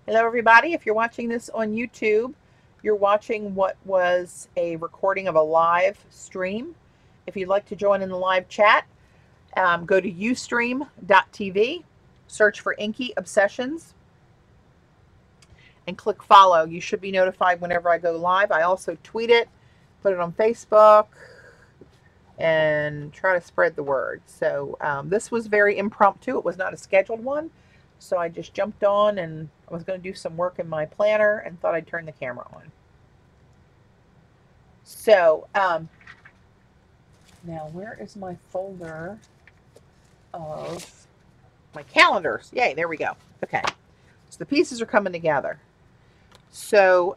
Hello everybody, if you're watching this on YouTube, you're watching what was a recording of a live stream. If you'd like to join in the live chat, go to ustream.tv, search for Inky Obsessions, and click follow. You should be notified whenever I go live. I also tweet it, put it on Facebook, and try to spread the word. So this was very impromptu. It was not a scheduled one. So I just jumped on and I was going to do some work in my planner and thought I'd turn the camera on. So now where is my folder of my calendars? Yay, there we go. Okay, so the pieces are coming together. So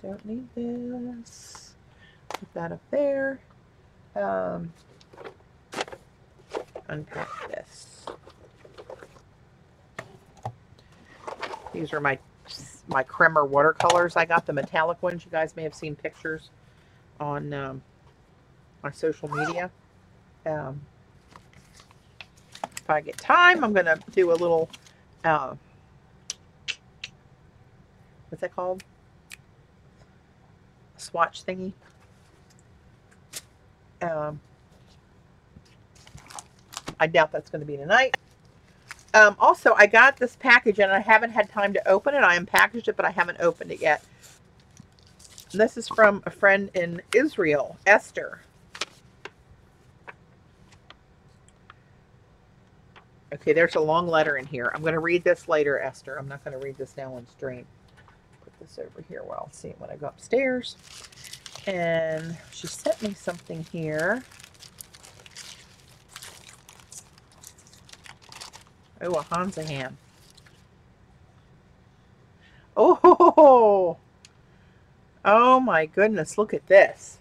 don't need this. Put that up there. Unpack this. These are my Kremer watercolors. I got the metallic ones. You guys may have seen pictures on my social media. If I get time, I'm going to do a little, what's that called? A swatch thingy. I doubt that's going to be tonight. Also, I got this package and I haven't had time to open it. I unpackaged it, but I haven't opened it yet. And this is from a friend in Israel, Esther. Okay, there's a long letter in here. I'm going to read this later, Esther. I'm not going to read this now on stream. Put this over here where I'll see it when I go upstairs. And she sent me something here. Oh, a Hansa hand. Oh, oh my goodness, look at this.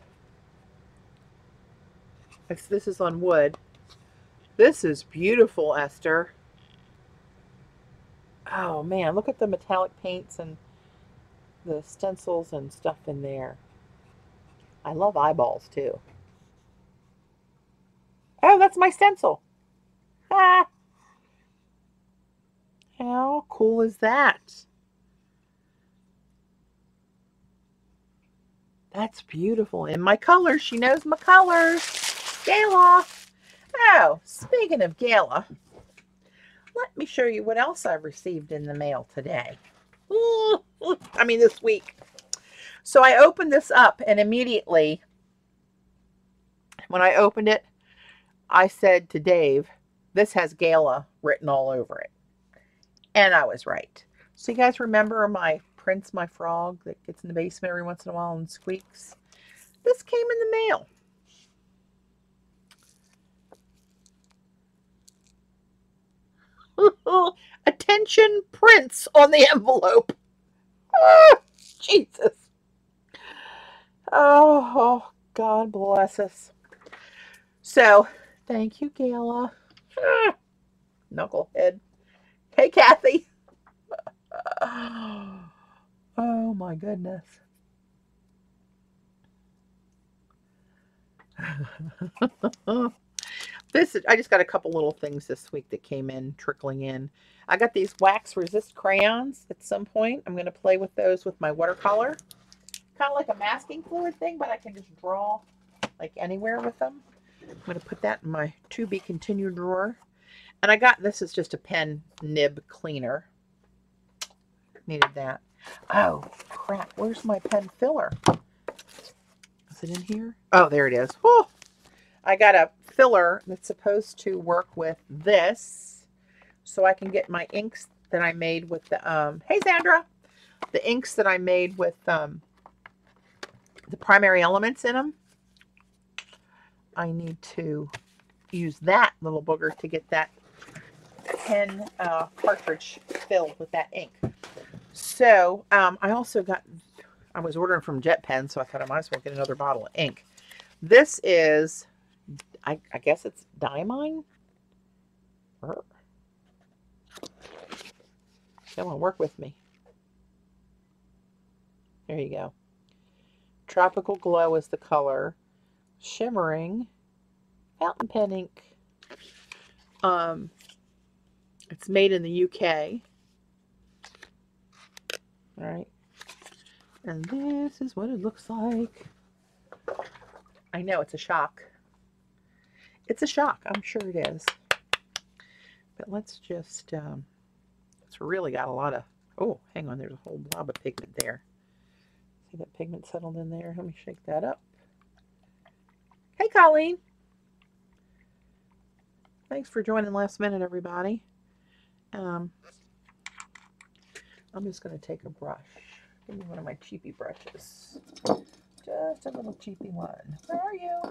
This is on wood. This is beautiful, Esther. Oh man, look at the metallic paints and the stencils and stuff in there. I love eyeballs too. Oh, that's my stencil. Ah. How cool is that? That's beautiful. And my colors, she knows my colors. Gala. Oh, speaking of Gala, let me show you what else I've received in the mail today. I mean, this week. So I opened this up and immediately, when I opened it, I said to Dave, this has Gala written all over it. And I was right. So you guys remember my Prince, my frog that gets in the basement every once in a while and squeaks? This came in the mail. Attention, Prince on the envelope. Oh, Jesus. Oh, God bless us. So, thank you, Gala. Knucklehead. Hey, Kathy. Oh my goodness. I just got a couple little things this week that came in, trickling in. I got these wax resist crayons at some point. I'm going to play with those with my watercolor. Kind of like a masking fluid thing, but I can just draw like anywhere with them. I'm going to put that in my to be continued drawer. And I got, this is just a pen nib cleaner. Needed that. Oh, crap. Where's my pen filler? Is it in here? Oh, there it is. Whew. I got a filler that's supposed to work with this so I can get my inks that I made with the, hey, Sandra. The inks that I made with the primary elements in them. I need to use that little booger to get that pen cartridge filled with that ink. So I also got, I was ordering from Jet Pen, so I thought I might as well get another bottle of ink. This is, I guess it's Diamine. Come on, work with me. There you go. Tropical Glow is the color. Shimmering. Fountain pen ink. It's made in the UK. All right. And this is what it looks like. I know it's a shock. It's a shock. I'm sure it is. But let's just, it's really got a lot of, oh, hang on. There's a whole blob of pigment there. See that pigment settled in there? Let me shake that up. Hey, Colleen. Thanks for joining last minute, everybody. I'm just going to take a brush. Give me one of my cheapy brushes. Just a little cheapy one. Where are you?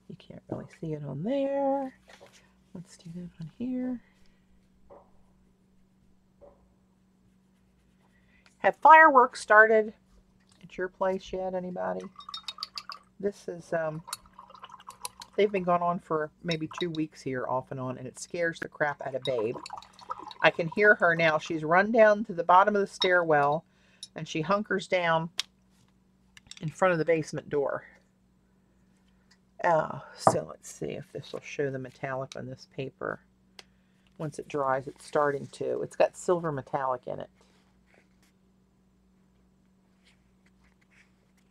You can't really see it on there. Let's do that on here. Have fireworks started at your place yet, anybody? This is, they've been going on for maybe 2 weeks here off and on, and it scares the crap out of Babe. I can hear her now. She's run down to the bottom of the stairwell, and she hunkers down in front of the basement door. So let's see if this will show the metallic on this paper. Once it dries, it's starting to. It's got silver metallic in it.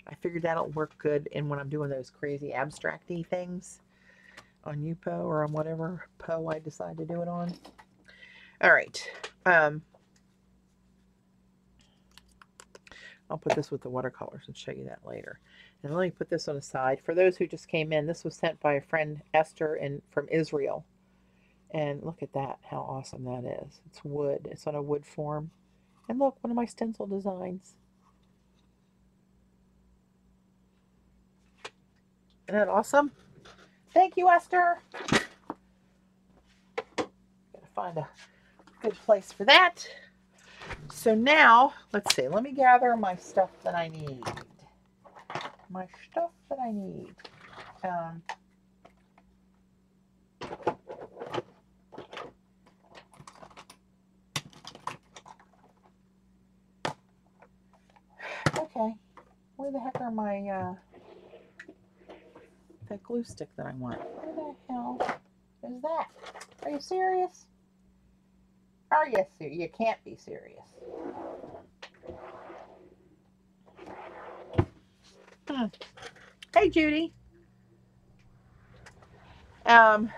I figured that'll work good in when I'm doing those crazy abstract-y things on Yupo or on whatever Po I decide to do it on. All right. I'll put this with the watercolors and show you that later. And let me put this on the side. For those who just came in, this was sent by a friend, Esther, from Israel. And look at that, how awesome that is. It's wood. It's on a wood form. And look, one of my stencil designs. Isn't that awesome? Thank you, Esther. Gotta find a good place for that. So now, let's see. Let me gather my stuff that I need. My stuff that I need. Okay. Where the heck are my, that glue stick that I want? Where the hell is that? Are you serious? Are you serious? You can't be serious. Hey, Judy. Oh,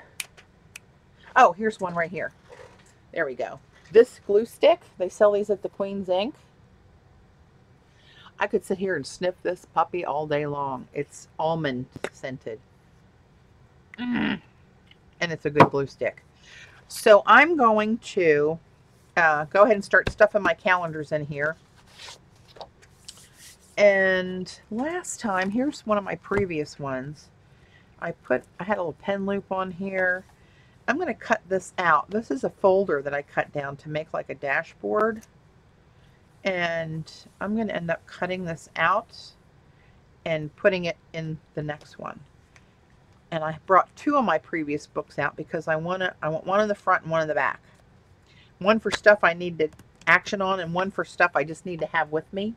here's one right here. There we go. This glue stick, they sell these at the Queen's Ink. I could sit here and sniff this puppy all day long. It's almond scented. And it's a good glue stick. So I'm going to go ahead and start stuffing my calendars in here. And last time, here's one of my previous ones. I had a little pen loop on here. I'm going to cut this out. This is a folder that I cut down to make like a dashboard. And I'm going to end up cutting this out and putting it in the next one. And I brought 2 of my previous books out because I want one in the front and one in the back. One for stuff I need to action on and one for stuff I just need to have with me.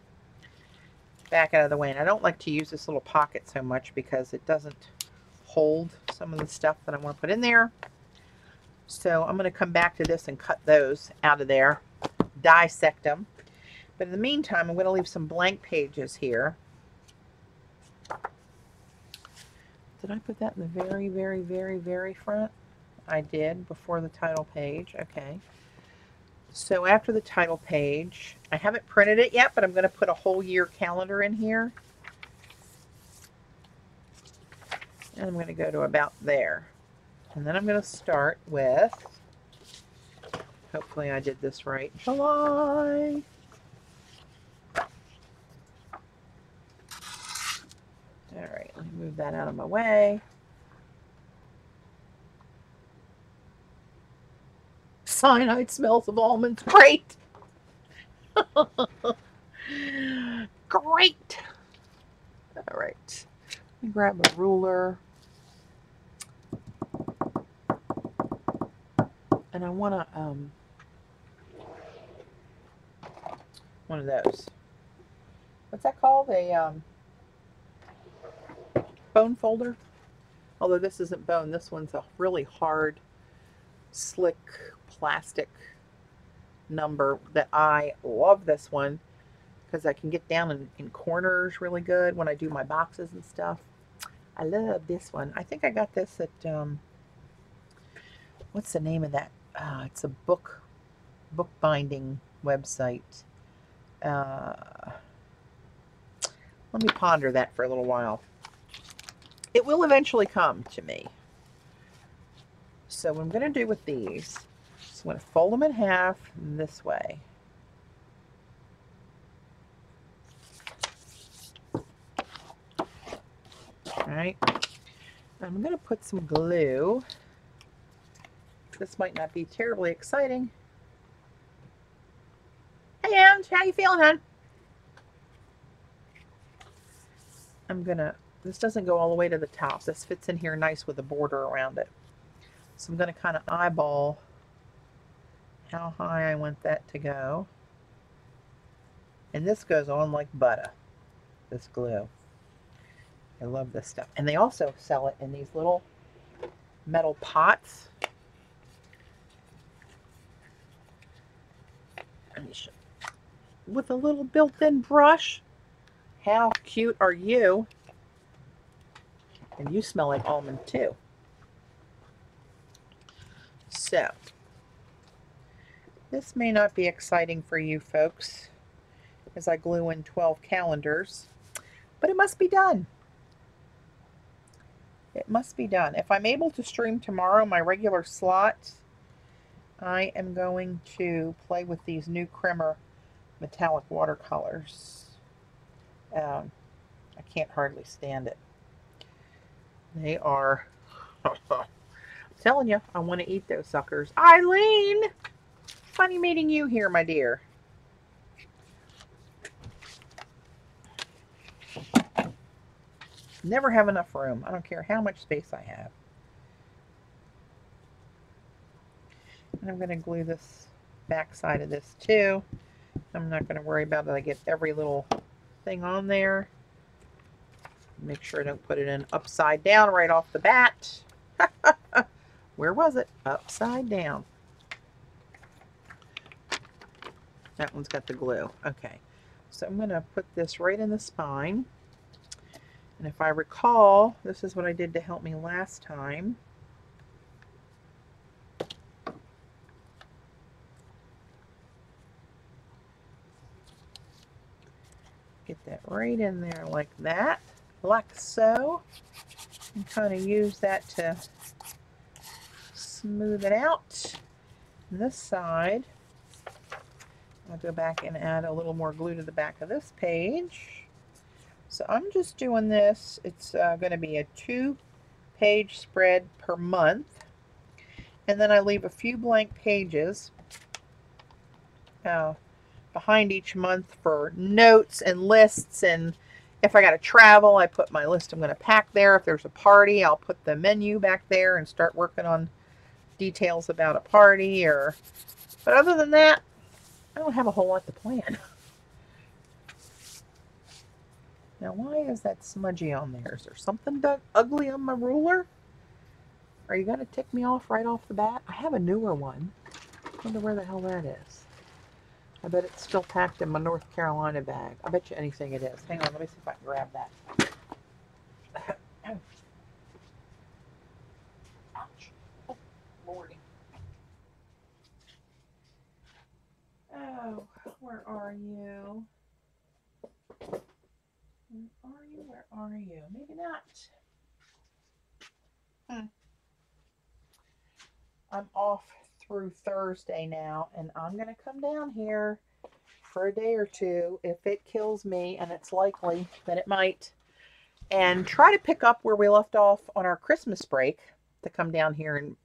Back out of the way. And I don't like to use this little pocket so much because it doesn't hold some of the stuff that I want to put in there. So I'm going to come back to this and cut those out of there, dissect them. But in the meantime, I'm going to leave some blank pages here. Did I put that in the very, very, very, very front? I did, before the title page. Okay. So after the title page, I haven't printed it yet, but I'm going to put a whole year calendar in here. And I'm going to go to about there. And then I'm going to start with, hopefully I did this right, July. All right, let me move that out of my way. Cyanide smells of almonds. Great. Great. All right. Let me grab a ruler. And I want to, one of those. What's that called? A bone folder. Although this isn't bone, this one's a really hard, slick plastic number that I love this one because I can get down in corners really good when I do my boxes and stuff. I love this one. I think I got this at, what's the name of that? It's a bookbinding website. Let me ponder that for a little while. It will eventually come to me. So what I'm going to do with these, so I'm going to fold them in half this way. All right. I'm going to put some glue. This might not be terribly exciting. Hey, Ange, how you feeling, hon? This doesn't go all the way to the top. This fits in here nice with a border around it. So I'm going to kind of eyeball how high I want that to go. And this goes on like butter, this glue. I love this stuff. And they also sell it in these little metal pots. With a little built-in brush. How cute are you? And you smell like almond too. So, this may not be exciting for you folks as I glue in 12 calendars, but it must be done. It must be done. If I'm able to stream tomorrow my regular slots, I am going to play with these new Krimmer metallic watercolors. I can't hardly stand it. They are, I'm telling you, I want to eat those suckers. Eileen! Funny meeting you here, my dear. Never have enough room. I don't care how much space I have. And I'm going to glue this back side of this too. I'm not going to worry about it. I get every little thing on there. Make sure I don't put it in upside down right off the bat. Where was it? Upside down. That one's got the glue. Okay. So I'm going to put this right in the spine. And if I recall, this is what I did to help me last time. Get that right in there like that. Like so. And kind of use that to smooth it out. And this side, I'll go back and add a little more glue to the back of this page. So I'm just doing this. It's going to be a 2-page spread per month. And then I leave a few blank pages behind each month for notes and lists. And if I got to travel, I put my list I'm going to pack there. If there's a party, I'll put the menu back there and start working on details about a party. But other than that, I don't have a whole lot to plan. Now, why is that smudgy on there? Is there something ugly on my ruler? Are you going to tick me off right off the bat? I have a newer one. I wonder where the hell that is. I bet it's still packed in my North Carolina bag. I bet you anything it is. Hang on, let me see if I can grab that. Ouch. Oh, Lordy. Oh, where are you? Where are you? Where are you? Maybe not. I'm off through Thursday now, and I'm going to come down here for a day or two if it kills me, and it's likely that it might, and try to pick up where we left off on our Christmas break to come down here and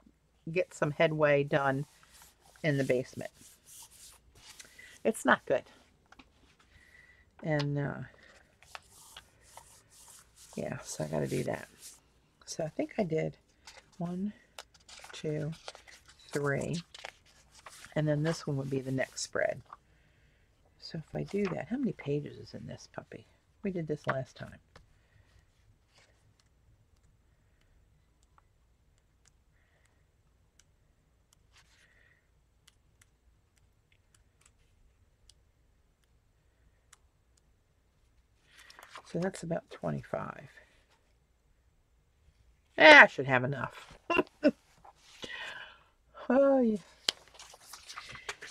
get some headway done in the basement. It's not good. And yeah, so I got to do that. So I think I did 1, 2, 3, and then this one would be the next spread. So if I do that, how many pages is in this puppy? We did this last time. So that's about 25. I should have enough. Oh, yeah.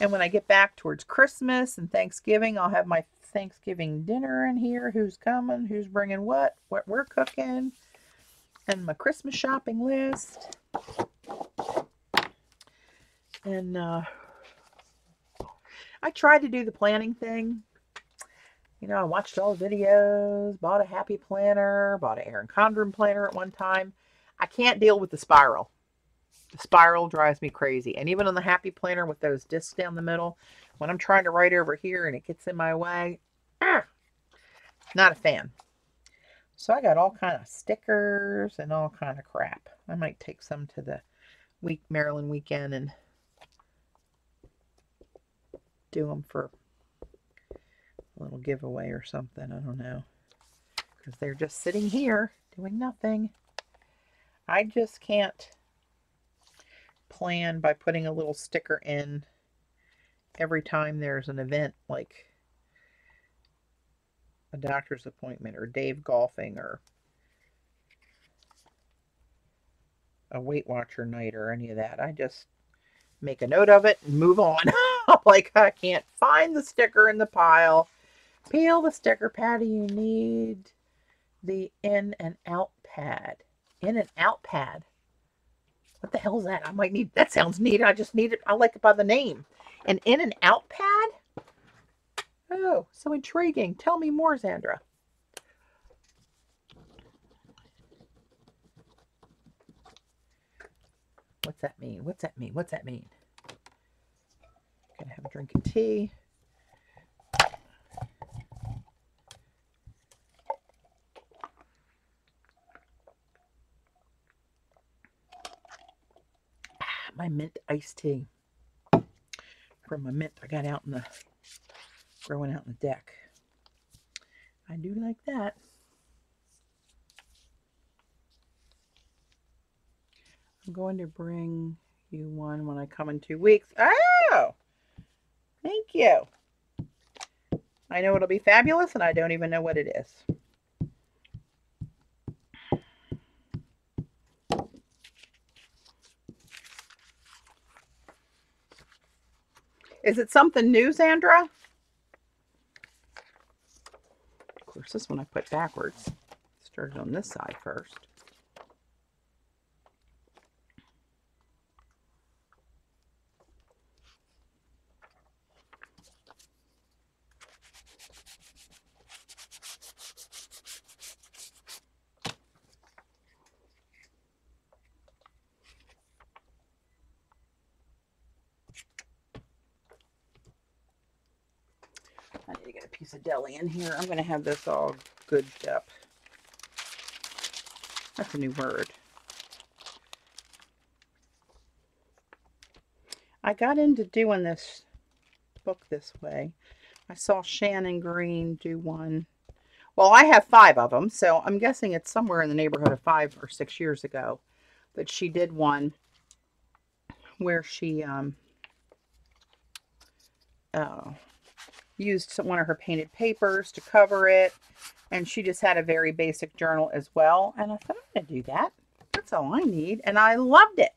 And when I get back towards Christmas and Thanksgiving, I'll have my Thanksgiving dinner in here. Who's coming? Who's bringing what we're cooking. And my Christmas shopping list. And I tried to do the planning thing. You know, I watched all the videos, bought a happy planner, bought an Erin Condren planner at one time. I can't deal with the spiral. The spiral drives me crazy. And even on the happy planner with those discs down the middle, when I'm trying to write over here and it gets in my way, not a fan. So I got all kind of stickers and all kind of crap. I might take some to the Maryland weekend and do them for a little giveaway or something. I don't know. Because they're just sitting here doing nothing. I just can't plan by putting a little sticker in every time there's an event like a doctor's appointment or Dave golfing or a Weight Watcher night or any of that. I just make a note of it and move on. Like, I can't find the sticker in the pile. Peel the sticker, Patty. You need the in and out pad. In and out pad. What the hell is that? I might need, that sounds neat. I just need it. I like it by the name. An in and out pad? Oh, so intriguing. Tell me more, Zandra. What's that mean? What's that mean? What's that mean? Gonna have a drink of tea. My mint iced tea from a mint I got out in the growing out in the deck. I do like that. I'm going to bring you one when I come in 2 weeks. Oh, thank you. I know it'll be fabulous, and I don't even know what it is. Is it something new, Sandra? Of course, this one I put backwards. Started on this side first. I need to get a piece of deli in here. I'm going to have this all gooded up. That's a new word. I got into doing this book this way. I saw Shannon Green do one. Well, I have 5 of them, so I'm guessing it's somewhere in the neighborhood of 5 or 6 years ago that she did one where she used one of her painted papers to cover it, and she just had a very basic journal as well. And I thought, I'm going to do that. That's all I need, and I loved it.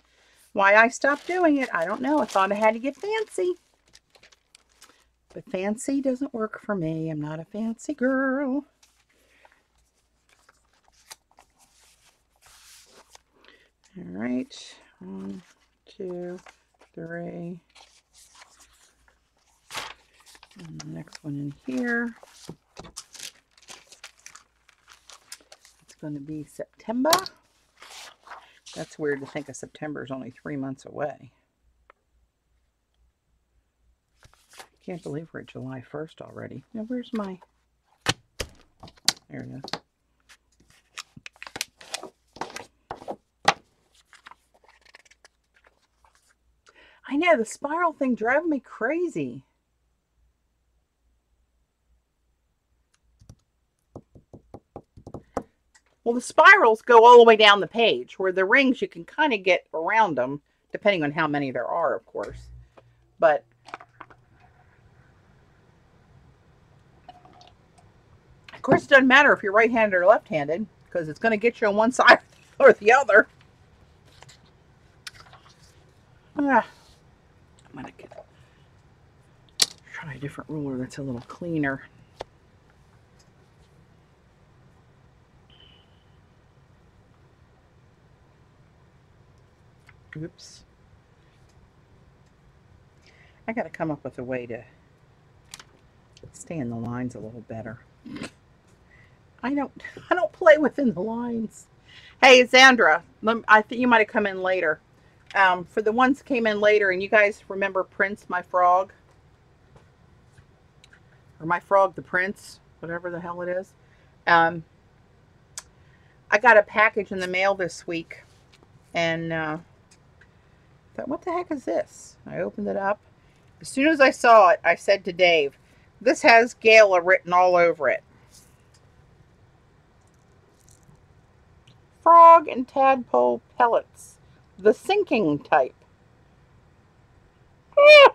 Why I stopped doing it, I don't know. I thought I had to get fancy. But fancy doesn't work for me. I'm not a fancy girl. All right. 1, 2, 3. And the next one in here. It's going to be September. That's weird to think of September is only 3 months away. Can't believe we're at July 1st already. Now, where's my... There it is. I know, the spiral thing drove me crazy. Well, the spirals go all the way down the page, where the rings you can kind of get around them, depending on how many there are, of course. But Of course, it doesn't matter if you're right-handed or left-handed, because it's going to get you on one side or the other. I'm going to try a different ruler that's a little cleaner. Oops. I got to come up with a way to stay in the lines a little better. I don't play within the lines. Hey, Zandra, I think you might have come in later. For the ones that came in later, and you guys remember Prince, my frog? Or my frog, the Prince, whatever the hell it is. I got a package in the mail this week, and thought, what the heck is this? I opened it up. As soon as I saw it, I said to Dave, this has Gala written all over it. Frog and tadpole pellets. The sinking type. Ah!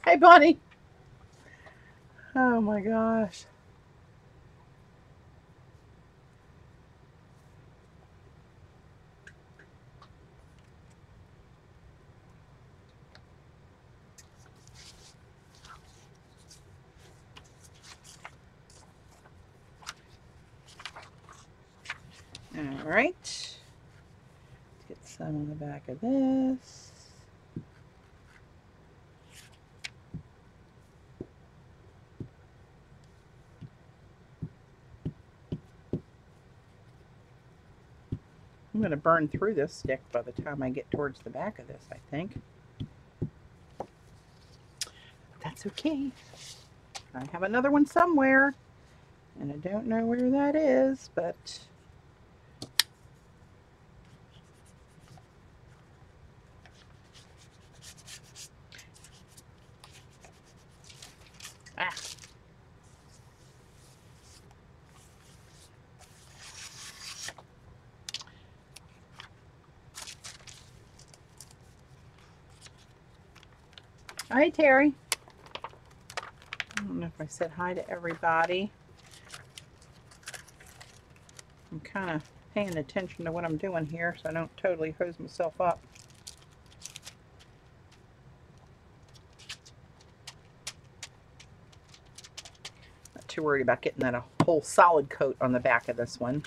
Hey, Bunny. Oh my gosh. All right. Let's get some on the back of this. I'm going to burn through this stick by the time I get towards the back of this, I think. That's okay. I have another one somewhere, and I don't know where that is, but... Ah. Hi, Terry. I don't know if I said hi to everybody. I'm kind of paying attention to what I'm doing here so I don't totally hose myself up. Not too worried about getting that a whole solid coat on the back of this one.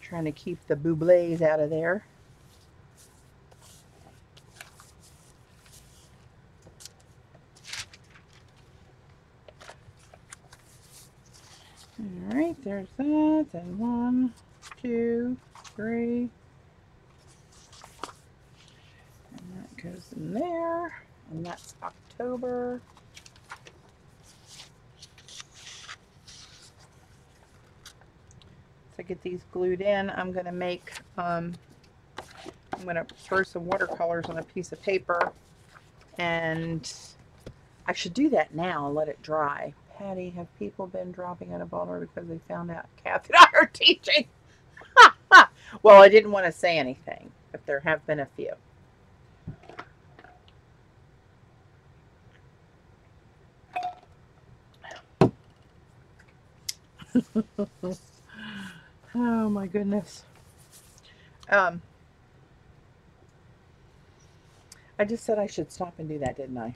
Trying to keep the bublés out of there. All right, there's that, and 1, 2, 3. And that goes in there, and that's October. To get these glued in, I'm going to make, I'm going to throw some watercolors on a piece of paper, and I should do that now and let it dry. Patty, have people been dropping out of Baltimore because they found out Kathy and I are teaching? Well, I didn't want to say anything, but there have been a few. Oh my goodness. I just said I should stop and do that, didn't I?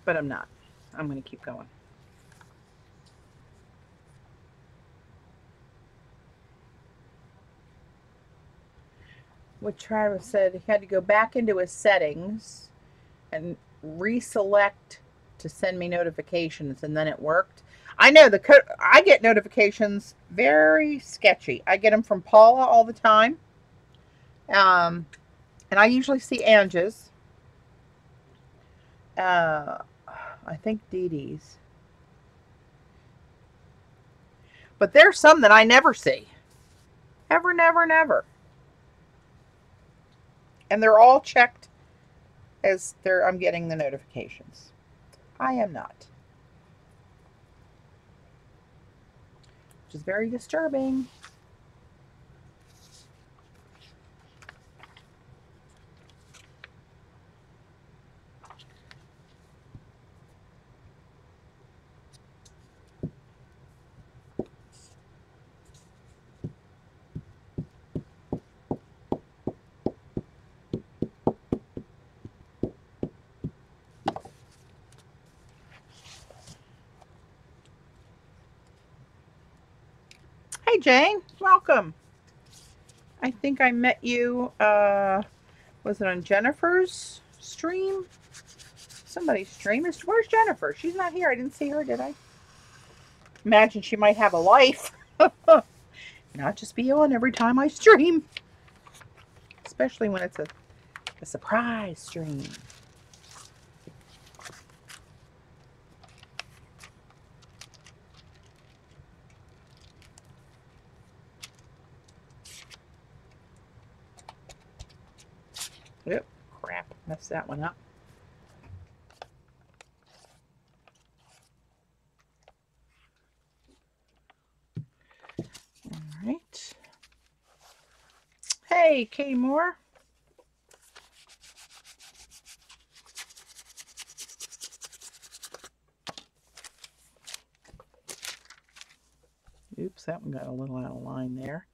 But I'm not. I'm going to keep going. What Travis said, he had to go back into his settings and reselect to send me notifications, and then it worked. I know I get notifications very sketchy. I get them from Paula all the time. And I usually see Angie's. I think Dee Dee's. But there's some that I never see. Ever, never, never. And they're all checked as I'm getting the notifications. I am not. Which is very disturbing. Hey Jane, welcome. I think I met you, was it on Jennifer's stream? Somebody's stream. Where's Jennifer? She's not here. I didn't see her, did I? Imagine she might have a life. Not just be on every time I stream. Especially when it's a surprise stream. Yep, crap. Messed that one up. All right. Hey, Katie Moore. Oops, that one got a little out of line there.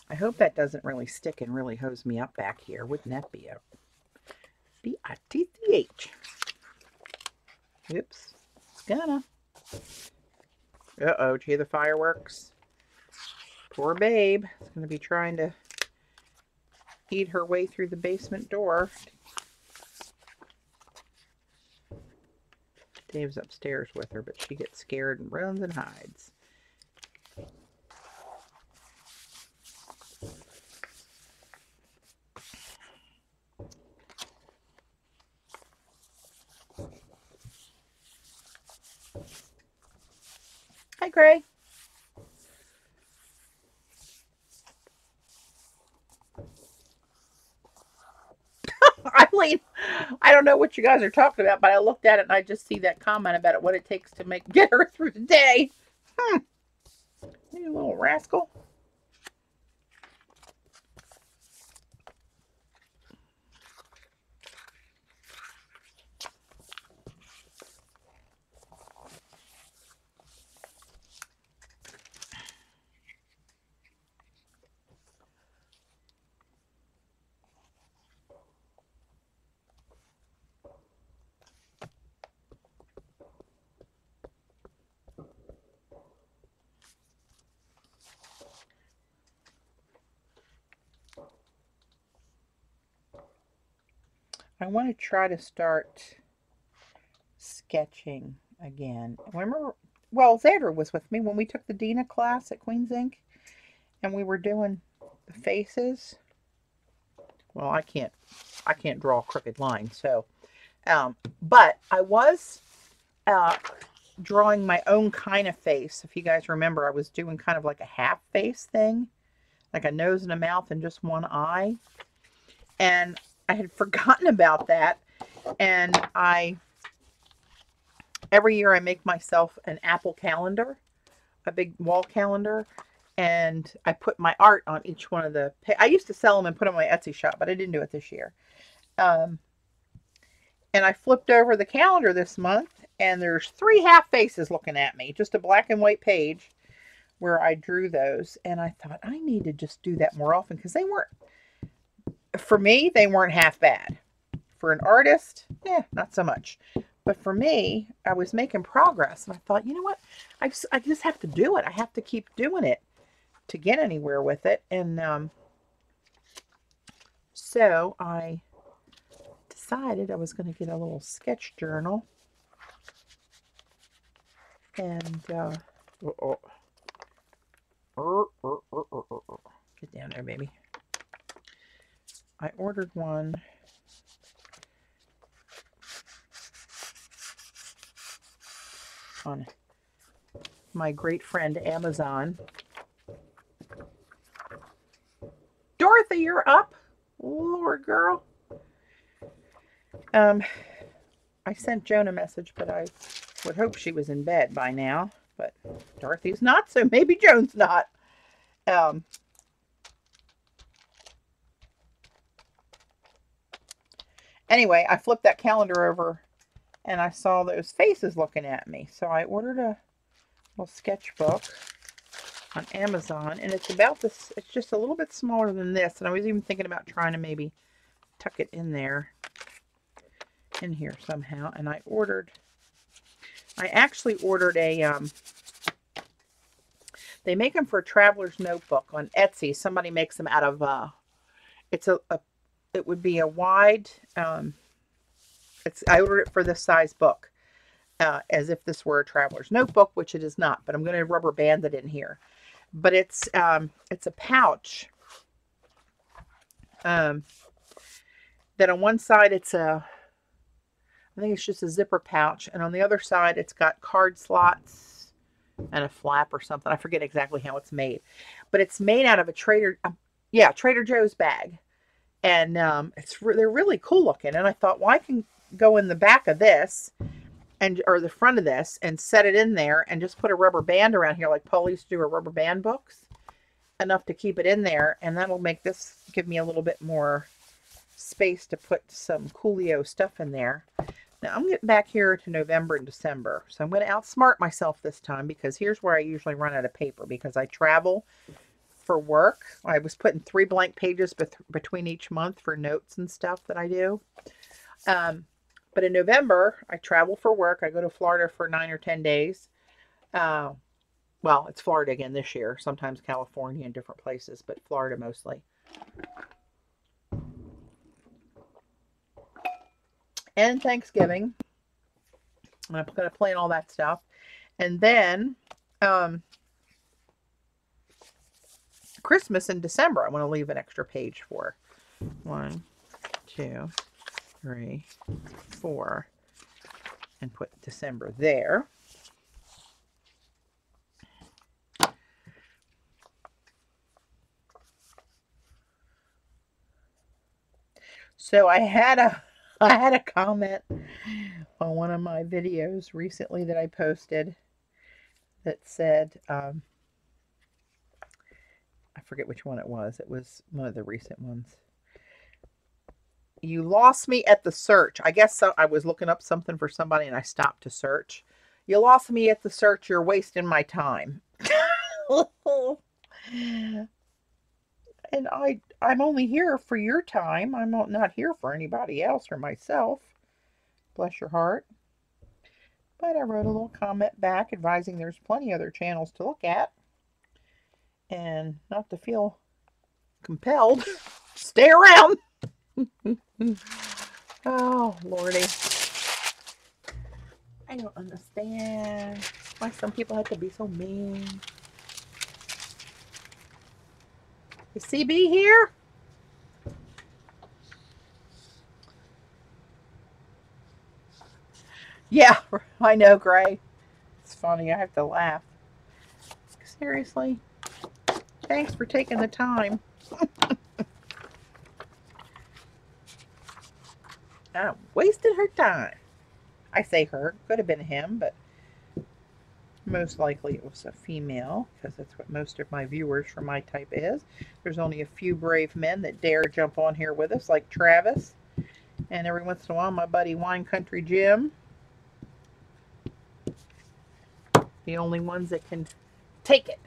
I hope that doesn't really stick and really hose me up back here. Wouldn't that be a B-I-T-C-H? Oops, it's gonna. Uh-oh, did you hear the fireworks? Poor babe. It's gonna be trying to eat her way through the basement door. Dave's upstairs with her, but she gets scared and runs and hides. Hi, Gray. Eileen, I don't know what you guys are talking about, but I looked at it and I just see that comment about it, what it takes to get her through the day. You little rascal. I want to try to start sketching again. Remember, well, Zadra was with me when we took the Dina class at Queen's Ink, and we were doing the faces. Well, I can't draw a crooked line, so, but I was drawing my own kind of face. If you guys remember, I was doing kind of like a half face thing, like a nose and a mouth and just one eye, and I had forgotten about that. And every year I make myself an Apple calendar, a big wall calendar, and I put my art on each one of the, I used to sell them and put them on my Etsy shop, but I didn't do it this year. And I flipped over the calendar this month, and there's 3 half faces looking at me, just a black and white page where I drew those. And I thought I need to just do that more often, because they weren't, for me, they weren't half bad. For an artist, not so much. But for me, I was making progress, and I thought, you know what? I just have to do it. I have to keep doing it to get anywhere with it. And so I decided I was going to get a little sketch journal. And get down there, baby. I ordered one on my great friend Amazon. Dorothy, you're up. Lord, girl. I sent Joan a message, but I would hope she was in bed by now. But Dorothy's not, so maybe Joan's not. Anyway, I flipped that calendar over and I saw those faces looking at me. So I ordered a little sketchbook on Amazon, and it's about this. It's just a little bit smaller than this, and I was even thinking about trying to maybe tuck it in there, in here somehow. And I actually ordered a, they make them for a traveler's notebook on Etsy. Somebody makes them out of, it would be a wide, I ordered it for this size book, as if this were a traveler's notebook, which it is not, but I'm going to rubber band it in here. But it's a pouch, that on one side I think it's just a zipper pouch, and on the other side it's got card slots and a flap or something. I forget exactly how it's made, but it's made out of a Trader Joe's bag, and they're really cool looking. And I thought, well, I can go in the back of this or the front of this and set it in there and just put a rubber band around here like Paul used to do her rubber band books, enough to keep it in there, and that'll make this give me a little bit more space to put some Coolio stuff in there. Now I'm getting back here to November and December, so I'm going to outsmart myself this time, because here's where I usually run out of paper, because I travel for work. I was putting 3 blank pages between each month for notes and stuff that I do. But in November, I travel for work. I go to Florida for 9 or 10 days. Well, it's Florida again this year. Sometimes California and different places, but Florida mostly. And Thanksgiving. I'm going to plan all that stuff. And then Christmas in December, I want to leave an extra page for. 1, 2, 3, 4, and put December there. So I had a comment on one of my videos recently that I posted that said, I forget which one it was. It was one of the recent ones. You lost me at the search. I guess so. I was looking up something for somebody and I stopped to search. You lost me at the search. You're wasting my time. And I'm only here for your time. I'm not here for anybody else or myself. Bless your heart. But I wrote a little comment back advising there's plenty other channels to look at. And not to feel compelled. Stay around. Oh, Lordy. I don't understand why some people have to be so mean. Is CB here? Yeah, I know, Gray. It's funny. I have to laugh. Seriously. Thanks for taking the time. I wasted her time. I say her. Could have been him, but most likely it was a female, because that's what most of my viewers for my type is. There's only a few brave men that dare jump on here with us, like Travis. And every once in a while, my buddy Wine Country Jim. The only ones that can take it.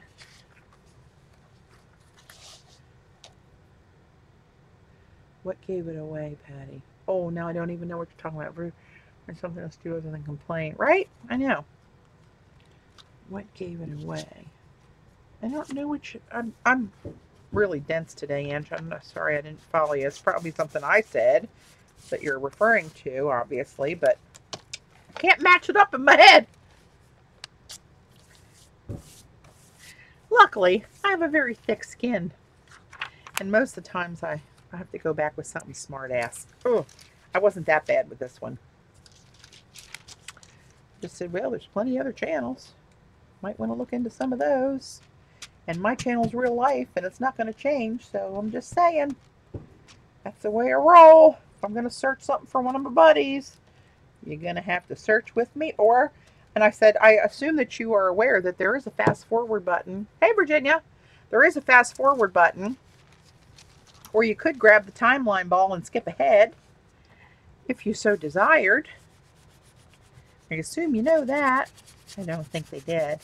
What gave it away, Patty? Oh, now I don't even know what you're talking about. There's something else to do other than complain. Right? I know. What gave it away? I don't know which. I'm really dense today, Ange. I'm not sorry I didn't follow you. It's probably something I said that you're referring to, obviously, but I can't match it up in my head. Luckily, I have a very thick skin, and most of the times I have to go back with something smart ass. Oh, I wasn't that bad with this one. Just said, well, there's plenty of other channels. Might want to look into some of those. And my channel's real life, and it's not going to change, so I'm just saying. That's the way I roll. If I'm going to search something for one of my buddies, you're going to have to search with me. Or, and I said, I assume that you are aware that there is a fast forward button. Hey, Virginia, there is a fast forward button. Or you could grab the timeline ball and skip ahead if you so desired. I assume you know that. I don't think they did.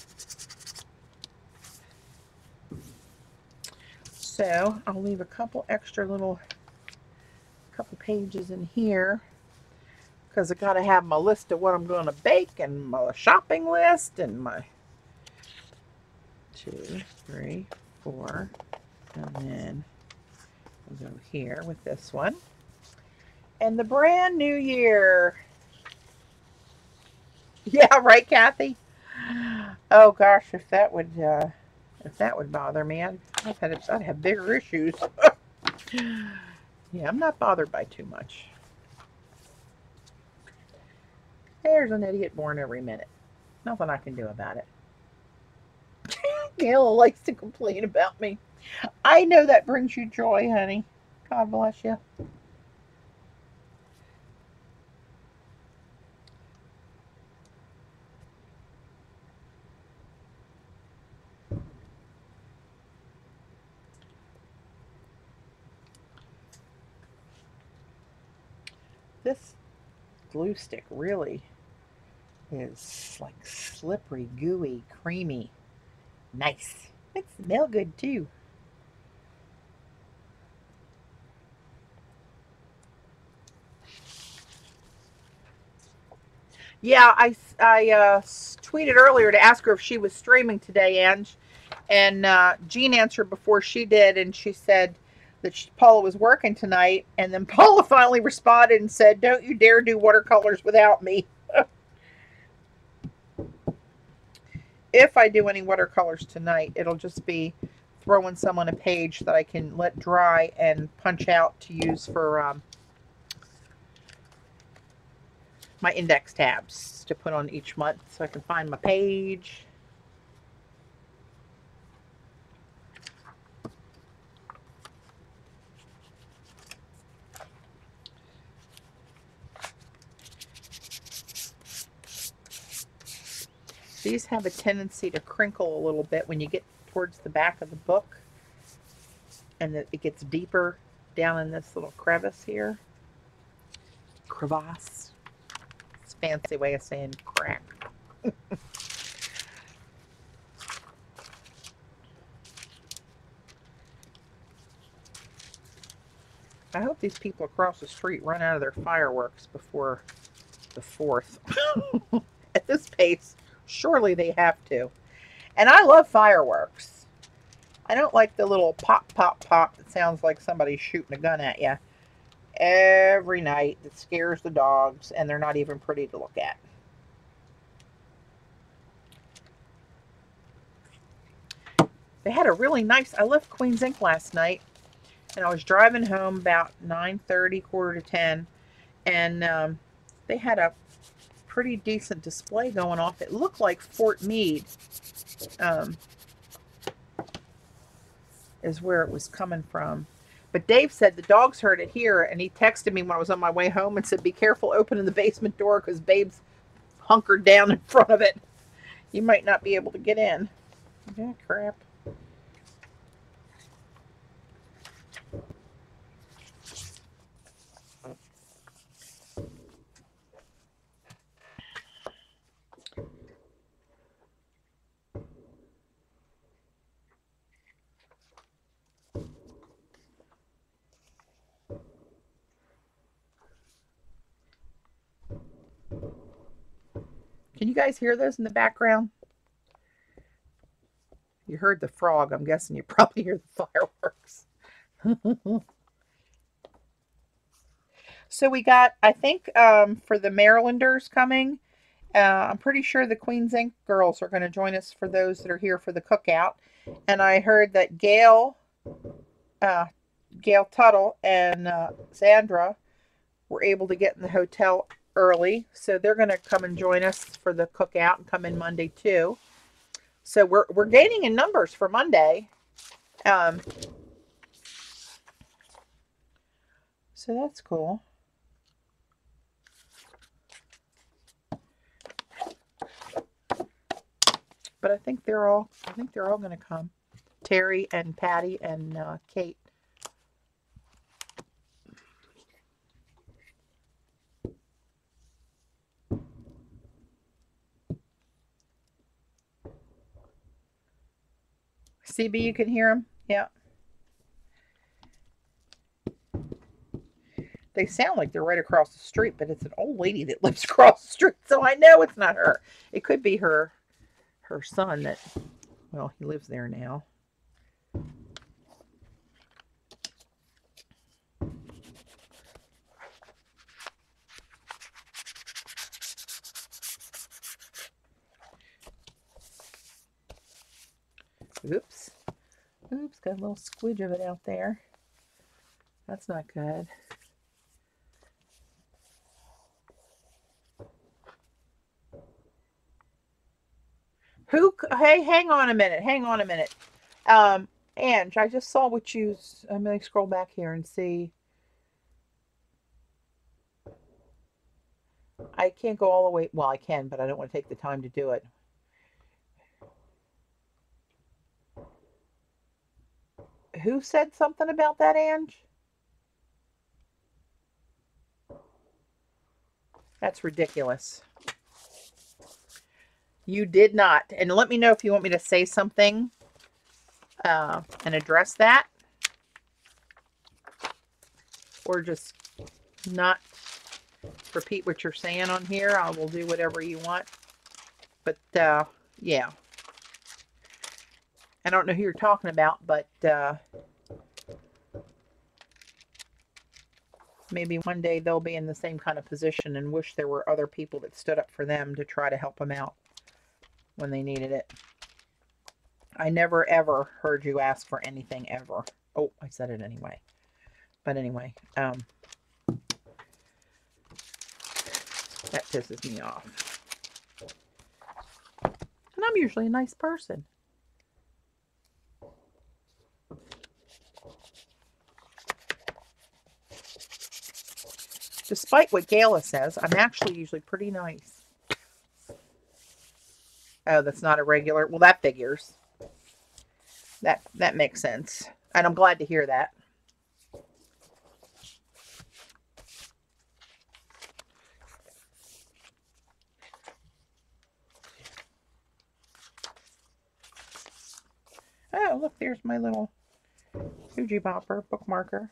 So I'll leave a couple extra little couple pages in here because I got to have my list of what I'm going to bake and my shopping list and my 2, 3, 4, and then we'll go here with this one. And the brand new year. Yeah, right, Kathy? Oh gosh, if that would bother me, I'd have bigger issues. Yeah, I'm not bothered by too much. There's an idiot born every minute. Nothing I can do about it. Gail likes to complain about me. I know that brings you joy, honey. God bless you. This glue stick really is like slippery, gooey, creamy. Nice. It smells good too. Yeah, I tweeted earlier to ask her if she was streaming today, Ange, and Jean answered before she did, and she said that Paula was working tonight, and then Paula finally responded and said, "Don't you dare do watercolors without me." If I do any watercolors tonight, it'll just be throwing some on a page that I can let dry and punch out to use for my index tabs to put on each month so I can find my page. These have a tendency to crinkle a little bit when you get towards the back of the book, and it gets deeper down in this little crevice here. Crevasse. It's a fancy way of saying crack. I hope these people across the street run out of their fireworks before the 4th. At this pace, surely they have to. And I love fireworks. I don't like the little pop, pop, pop that sounds like somebody's shooting a gun at you every night. That scares the dogs, and they're not even pretty to look at. They had a really nice, I left Queen's Ink last night, and I was driving home about 9:30, quarter to 10, and they had a pretty decent display going off. It looked like Fort Meade is where it was coming from. But Dave said the dogs heard it here, and he texted me when I was on my way home and said, "Be careful opening the basement door because Babe's hunkered down in front of it. You might not be able to get in." Yeah, crap. Can you guys hear those in the background? You heard the frog. I'm guessing you probably hear the fireworks. So we got, I think, for the Marylanders coming, I'm pretty sure the Queen's Ink girls are going to join us for those that are here for the cookout. And I heard that Gail Tuttle and Sandra were able to get in the hotel early. So they're going to come and join us for the cookout and come in Monday too. So we're gaining in numbers for Monday. So that's cool. but I think they're all going to come. Terry and Patty and Kate. CB, you can hear them? Yeah. They sound like they're right across the street, but it's an old lady that lives across the street, so I know it's not her. It could be her son that, well, he lives there now. Oops. Oops, got a little squidge of it out there. That's not good. Hey, hang on a minute. Hang on a minute. Ange, I just saw what you, I'm going to scroll back here and see. I can't go all the way. Well, I can, but I don't want to take the time to do it. Who said something about that, Ange? That's ridiculous. You did not. And let me know if you want me to say something and address that. Or just not repeat what you're saying on here. I will do whatever you want. But, yeah. I don't know who you're talking about, but maybe one day they'll be in the same kind of position and wish there were other people that stood up for them to try to help them out when they needed it. I never, ever heard you ask for anything, ever. Oh, I said it anyway. But anyway, that pisses me off. And I'm usually a nice person. Despite what Gayla says, I'm actually usually pretty nice. Oh, that's not a regular. Well, that figures. That makes sense. And I'm glad to hear that. Oh, look, there's my little Fuji Bopper bookmarker.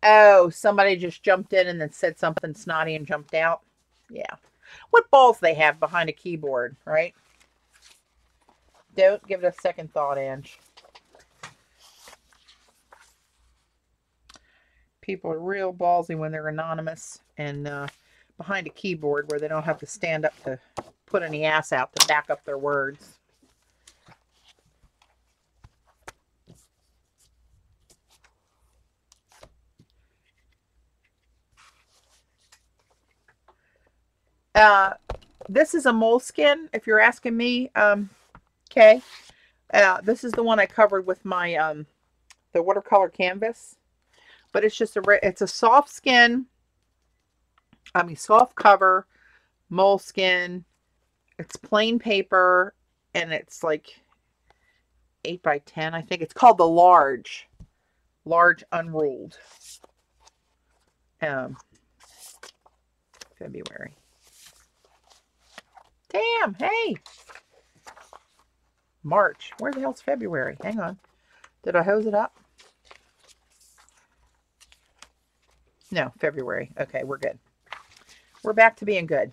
Oh, somebody just jumped in and then said something snotty and jumped out. Yeah. What balls they have behind a keyboard, right? Don't give it a second thought, Ange. People are real ballsy when they're anonymous and behind a keyboard where they don't have to stand up to put any ass out to back up their words. This is a Moleskine, if you're asking me. Okay. This is the one I covered with my the watercolor canvas. But it's just it's a soft skin. I mean, soft cover, Moleskine. It's plain paper, and it's like 8 by 10. I think it's called the large unruled. February. Damn, hey. March. Where the hell's February? Hang on. Did I hose it up? No, February. Okay, we're good. We're back to being good.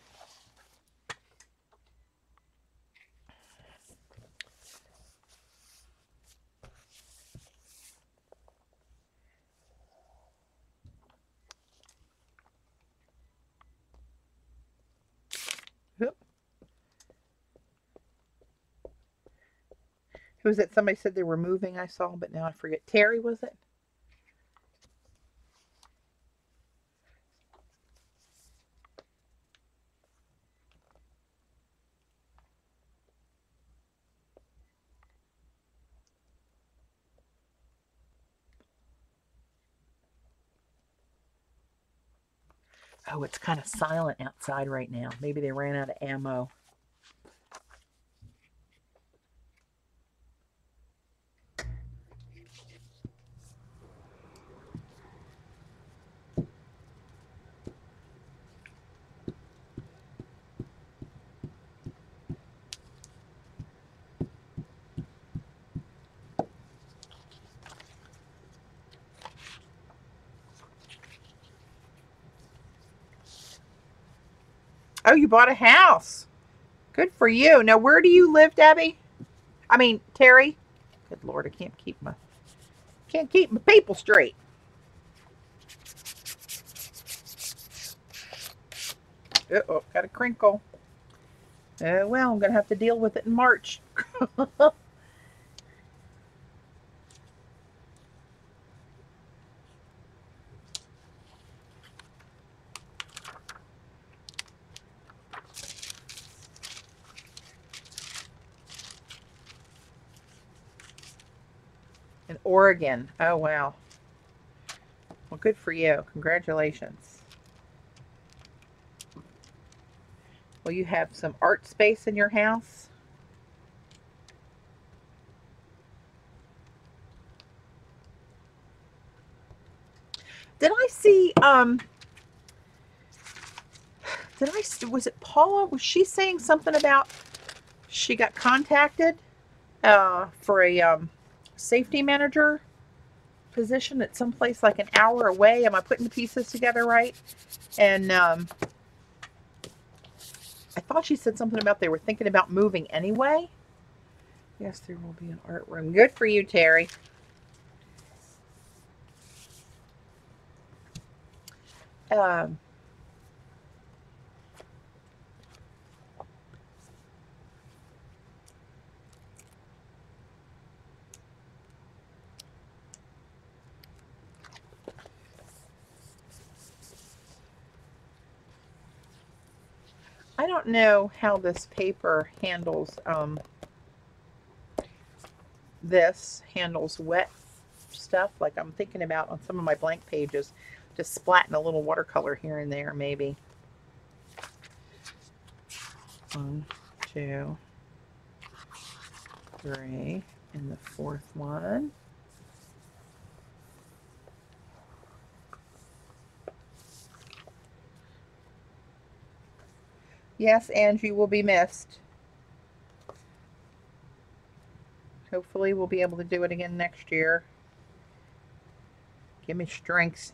Who was it? Somebody said they were moving, I saw, but now I forget. Terry, was it? Oh, it's kind of silent outside right now. Maybe they ran out of ammo. Oh, you bought a house. Good for you. Now, where do you live, Debbie? I mean, Terry. Good Lord, I can't keep my people straight. Uh-oh, got a crinkle. Well, I'm going to have to deal with it in March. In Oregon. Oh, wow. Well, good for you. Congratulations. Will you have some art space in your house? Did I see, was it Paula? Was she saying something about she got contacted for a safety manager position at some place like an hour away? Am I putting the pieces together right? And I thought she said something about they were thinking about moving anyway. Yes, there will be an art room. Good for you, Terry. I don't know how this paper handles wet stuff. Like I'm thinking about on some of my blank pages, just splatting a little watercolor here and there, maybe. 1, 2, 3, and the fourth one. Yes, Angie will be missed. Hopefully we'll be able to do it again next year. Give me strength.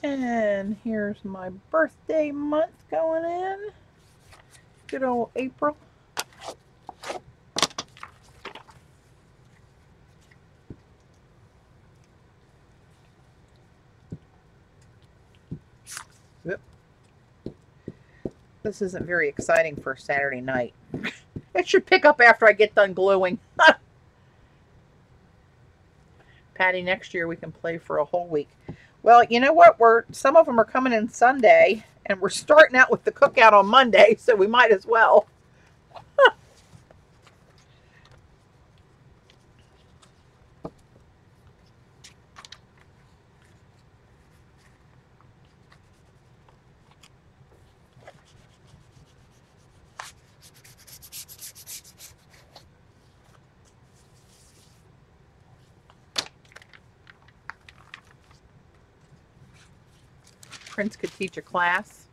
And here's my birthday month going in. Good old April. Yep. This isn't very exciting for Saturday night. It should pick up after I get done gluing. Patty, next year we can play for a whole week. Well, you know what? Some of them are coming in Sunday, and we're starting out with the cookout on Monday, so we might as well. Prince could teach a class.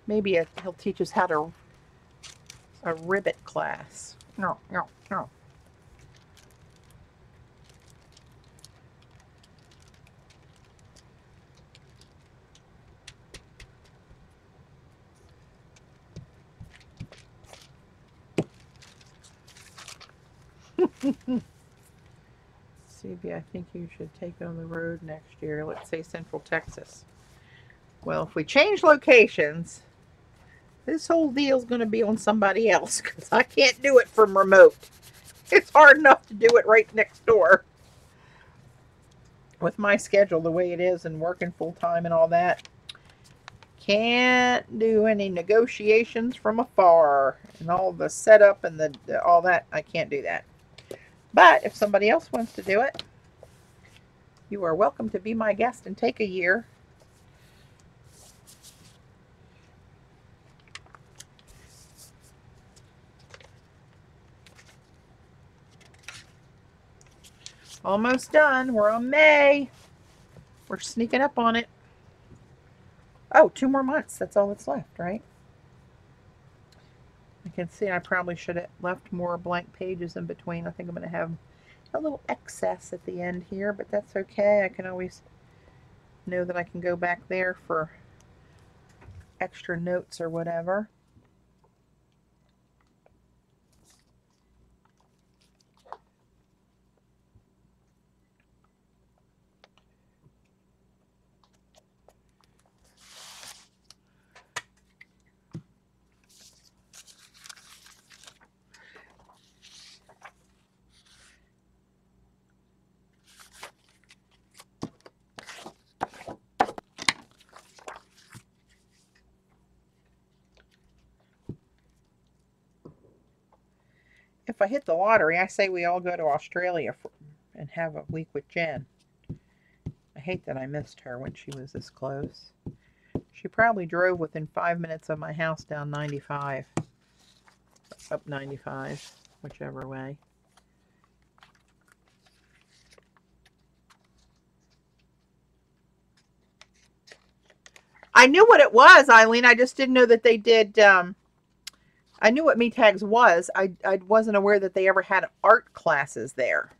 Maybe he'll teach us how to a ribbit class. No. CB, I think you should take it on the road next year. Let's say Central Texas. Well, if we change locations, This whole deal's going to be on somebody else because I can't do it from remote. It's hard enough to do it right next door. With my schedule the way it is and working full time and all that. Can't do any negotiations from afar and all the setup and all that. I can't do that. But if somebody else wants to do it, you are welcome to be my guest and take a year. Almost done. We're on May. We're sneaking up on it. Oh, 2 more months. That's all that's left, right? I can see I probably should have left more blank pages in between. I think I'm going to have a little excess at the end here, but that's okay. I can always know that I can go back there for extra notes or whatever. If I hit the lottery, I say we all go to Australia and have a week with Jen. I hate that I missed her when she was this close. She probably drove within 5 minutes of my house down 95. Up 95, whichever way. I knew what it was, Eileen. I just didn't know that they did... I knew what Me-Tags was. I wasn't aware that they ever had art classes there.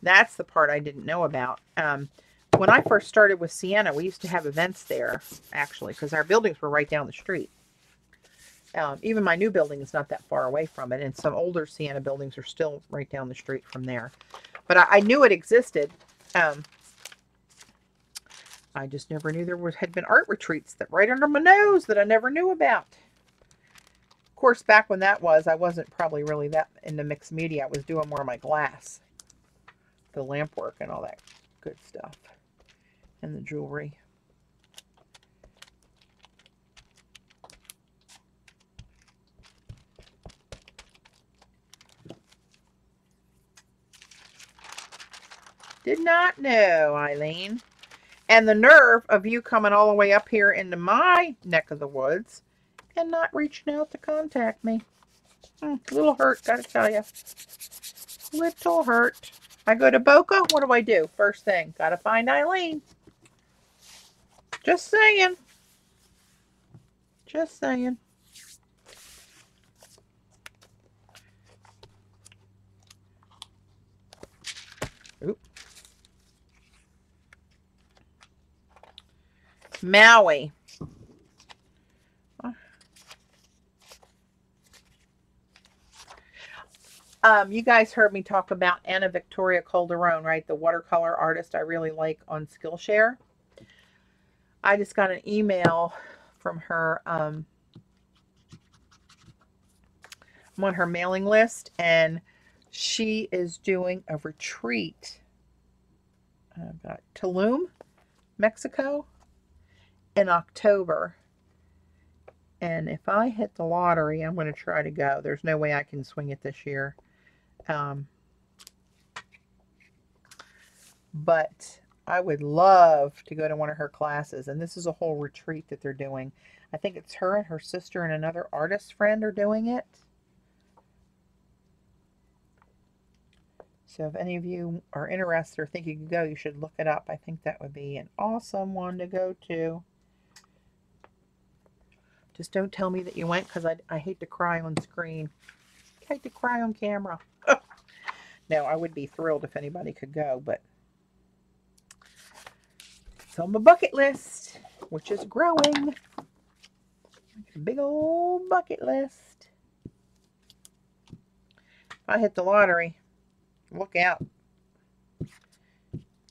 That's the part I didn't know about. When I first started with Sienna, we used to have events there, actually, because our buildings were right down the street. Even my new building is not that far away from it, and some older Sienna buildings are still right down the street from there. But I knew it existed. I just never knew there had been art retreats that right under my nose that I never knew about. Of course, back when that was, I wasn't probably really that into mixed media. I was doing more of my glass, the lamp work and all that good stuff, and the jewelry. Did not know, Eileen. And the nerve of you coming all the way up here into my neck of the woods and not reaching out to contact me. A little hurt, gotta tell you. Little hurt. I go to Boca, what do I do? First thing, gotta find Eileen. Just saying. Just saying. Oop. Maui. You guys heard me talk about Anna Victoria Calderon, right? The watercolor artist I really like on Skillshare. I just got an email from her. I'm on her mailing list, and she is doing a retreat about Tulum, Mexico, in October. And if I hit the lottery, I'm going to try to go. There's no way I can swing it this year. But I would love to go to one of her classes. And this is a whole retreat that they're doing. I think it's her and her sister and another artist friend are doing it. So if any of you are interested or think you could go, you should look it up. I think that would be an awesome one to go to. Just don't tell me that you went, because I hate to cry on screen. I hate to cry on camera. No, I would be thrilled if anybody could go, but it's on my bucket list, which is growing. A big old bucket list. If I hit the lottery, look out.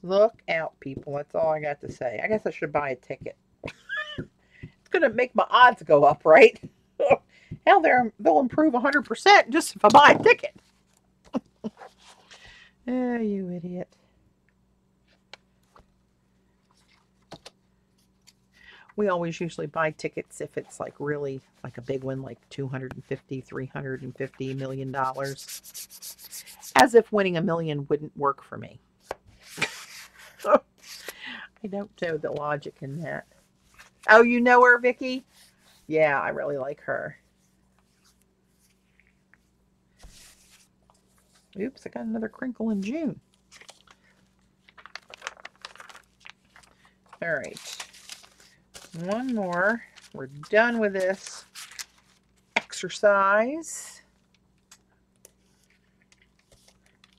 Look out, people. That's all I got to say. I guess I should buy a ticket. It's going to make my odds go up, right? Hell, they'll improve 100% just if I buy a ticket. Oh, you idiot. We always usually buy tickets if it's like really like a big one, like $250, $350 million. As if winning $1 million wouldn't work for me. I don't know the logic in that. Oh, you know her, Vicky? Yeah, I really like her. Oops, I got another crinkle in June. All right. One more. We're done with this exercise.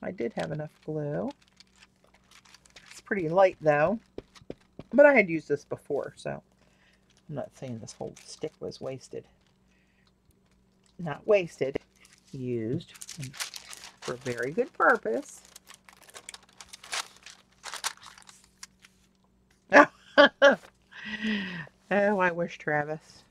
I did have enough glue. It's pretty light though, but I had used this before, so I'm not saying this whole stick was wasted. Not wasted, used for a very good purpose. Oh, I wish, Travis.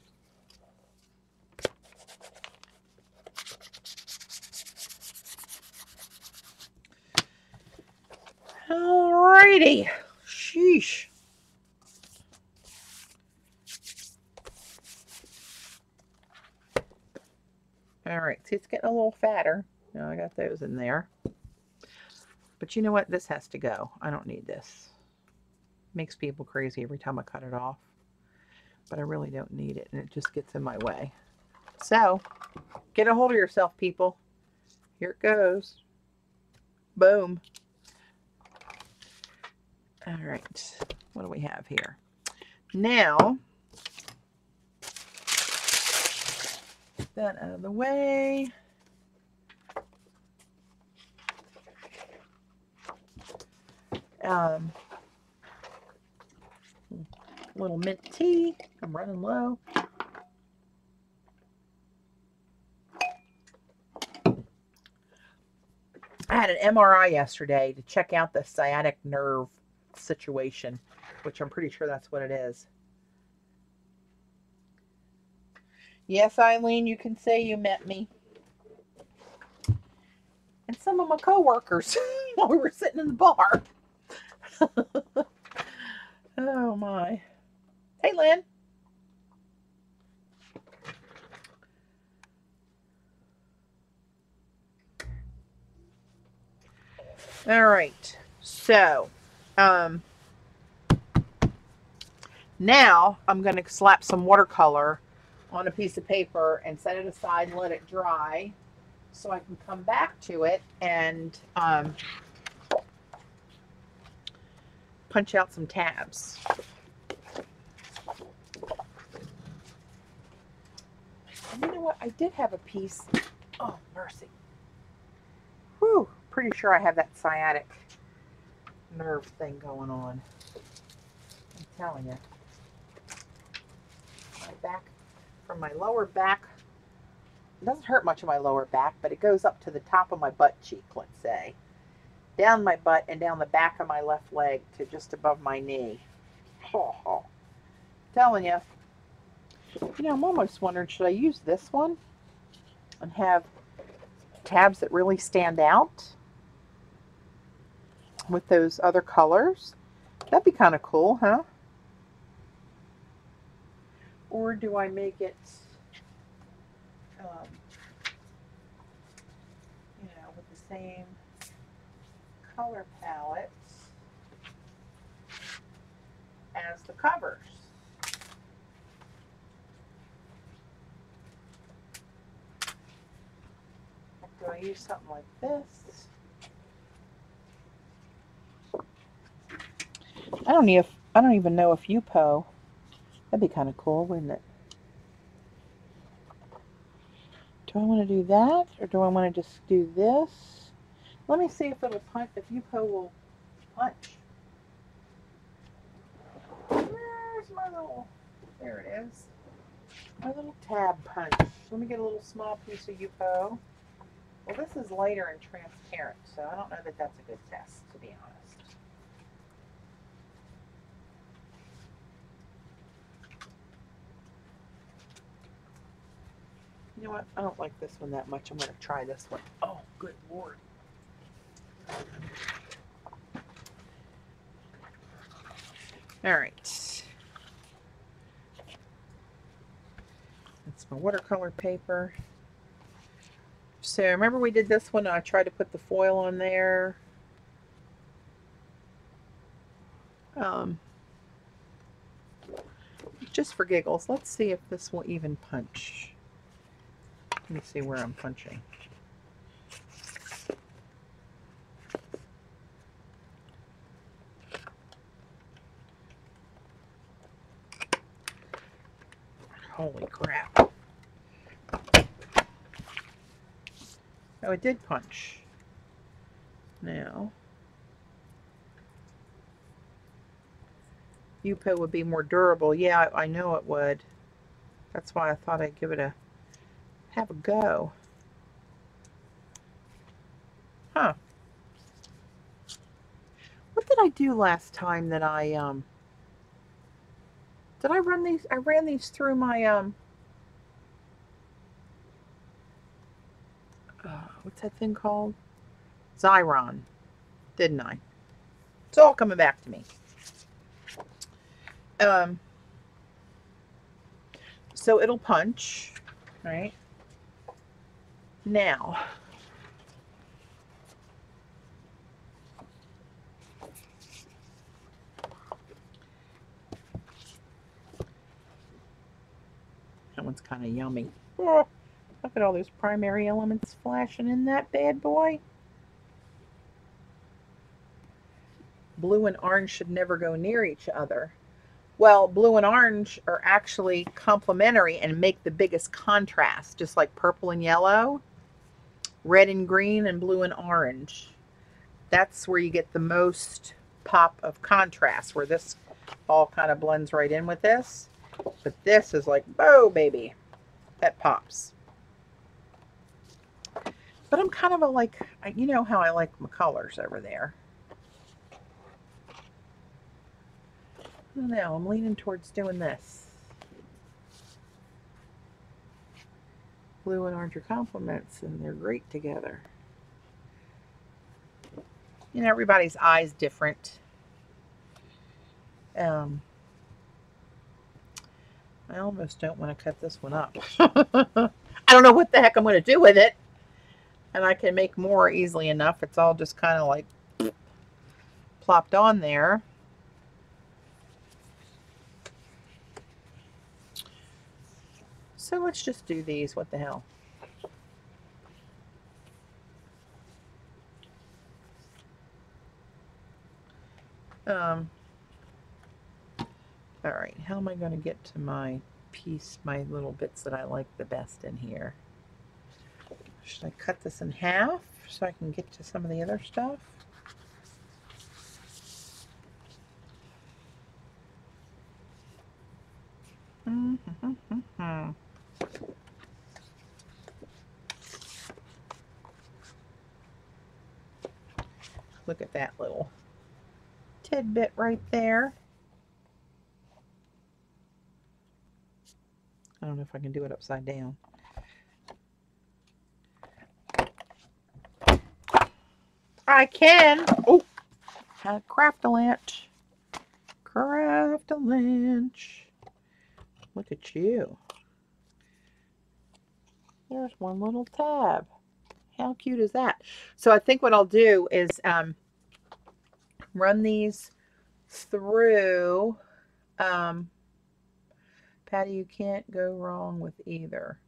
Alrighty. Sheesh. Alright, see, it's getting a little fatter. Now I got those in there. But you know what? This has to go. I don't need this. Makes people crazy every time I cut it off. But I really don't need it, and it just gets in my way. So, get a hold of yourself, people. Here it goes. Boom. All right. What do we have here? Now, get that out of the way. Little mint tea. I'm running low. I had an MRI yesterday to check out the sciatic nerve situation, which I'm pretty sure that's what it is. Yes, Eileen, you can say you met me. And some of my coworkers while we were sitting in the bar. Oh my. Hey, Lynn. All right. So, now I'm going to slap some watercolor on a piece of paper and set it aside and let it dry so I can come back to it and punch out some tabs. And you know what? I did have a piece. Oh, mercy. Whew. Pretty sure I have that sciatic nerve thing going on. I'm telling you. My back, from my lower back, it doesn't hurt much of my lower back, but it goes up to the top of my butt cheek, let's say. Down my butt and down the back of my left leg to just above my knee. Oh. Telling you. You know, I'm almost wondering, should I use this one and have tabs that really stand out with those other colors? That'd be kind of cool, huh? Or do I make it, you know, with the same color palettes as the covers? Do I use something like this? I don't even know if UPO. That'd be kind of cool, wouldn't it? Do I want to do that, or do I want to just do this? Let me see if it'll punch. If UPO will punch. Where's my little? There it is. My little tab punch. Let me get a little small piece of UPO. Well, this is lighter and transparent, so I don't know that that's a good test, to be honest. You know what? I don't like this one that much. I'm going to try this one. Oh, good Lord. All right. That's my watercolor paper. So remember we did this one. I tried to put the foil on there. Just for giggles, let's see if this will even punch. Let me see where I'm punching. Holy crap. Oh, it did punch. Now, UPO would be more durable. Yeah, I know it would. That's why I thought I'd give it a have a go. Huh. What did I do last time that I did I run these? I ran these through my what's that thing called? Xyron, didn't I? It's all coming back to me. So it'll punch, right? Now, that one's kind of yummy. Oh, look at all those primary elements flashing in that bad boy. Blue and orange should never go near each other. Well, blue and orange are actually complementary and make the biggest contrast, just like purple and yellow, red and green, and blue and orange. That's where you get the most pop of contrast, where this all kind of blends right in with this. But this is like, oh, baby, that pops. But I'm kind of a like, you know how I like my colors over there. Now I'm leaning towards doing this. Blue and orange are complements, and they're great together. You know, everybody's eye's different. I almost don't want to cut this one up. I don't know what the heck I'm going to do with it. And I can make more easily enough. It's all just kind of like plopped on there. So let's just do these. What the hell? All right, how am I going to get to my piece, my little bits that I like the best in here? Should I cut this in half so I can get to some of the other stuff? Look at that little tidbit right there. I don't know if I can do it upside down. I can. Oh, craft-a-lynch. Craft-a-lynch. Look at you. There's one little tab. How cute is that? So I think what I'll do is run these through. Patty, you can't go wrong with either.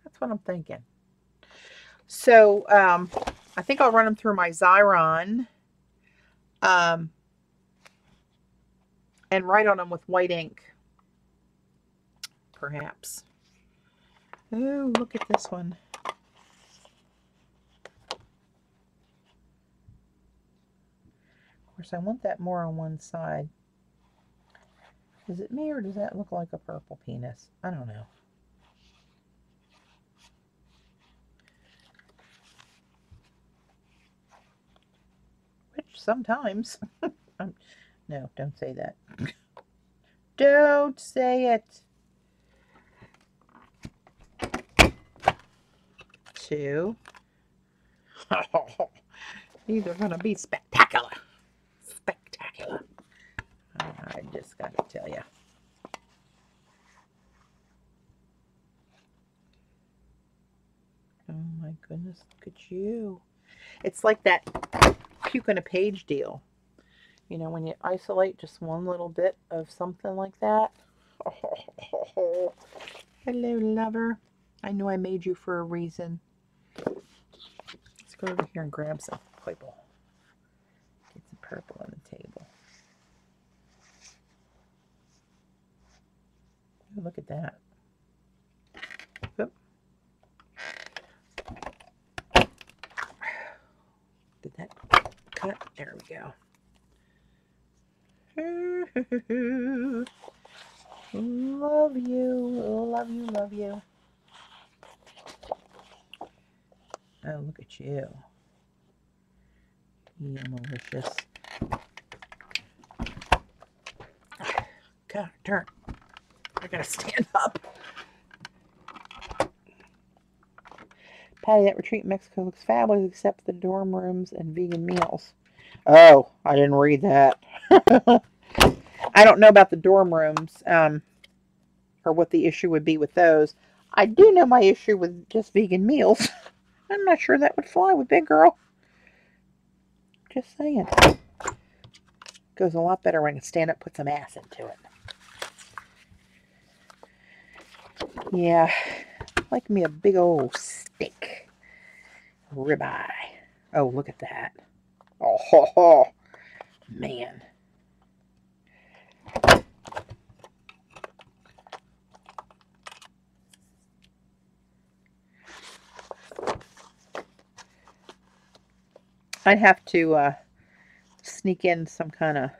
That's what I'm thinking. So I think I'll run them through my Xyron and write on them with white ink, perhaps. Oh, look at this one. Of course, I want that more on one side. Is it me, or does that look like a purple penis? I don't know. Which sometimes. No, don't say that. Don't say it. two. These are going to be spectacular. Spectacular. I just got to tell you. Oh my goodness, look at you. It's like that puke on a page deal. You know, when you isolate just one little bit of something like that. Oh, hello, lover. I know I made you for a reason. Let's go over here and grab some purple. Get some purple on the table. Oh, look at that. Oop. Did that cut? There we go. Love you, love you, love you. Oh, look at you. You malicious. God, turn. I gotta stand up. Patti, that retreat in Mexico looks fabulous except the dorm rooms and vegan meals. Oh, I didn't read that. I don't know about the dorm rooms, or what the issue would be with those. I do know my issue with just vegan meals. I'm not sure that would fly with Big Girl. Just saying. Goes a lot better when I can stand up, put some ass into it. Yeah, like me a big old steak. Ribeye. Oh, look at that. Oh, ho, ho. Man. I'd have to sneak in some kind of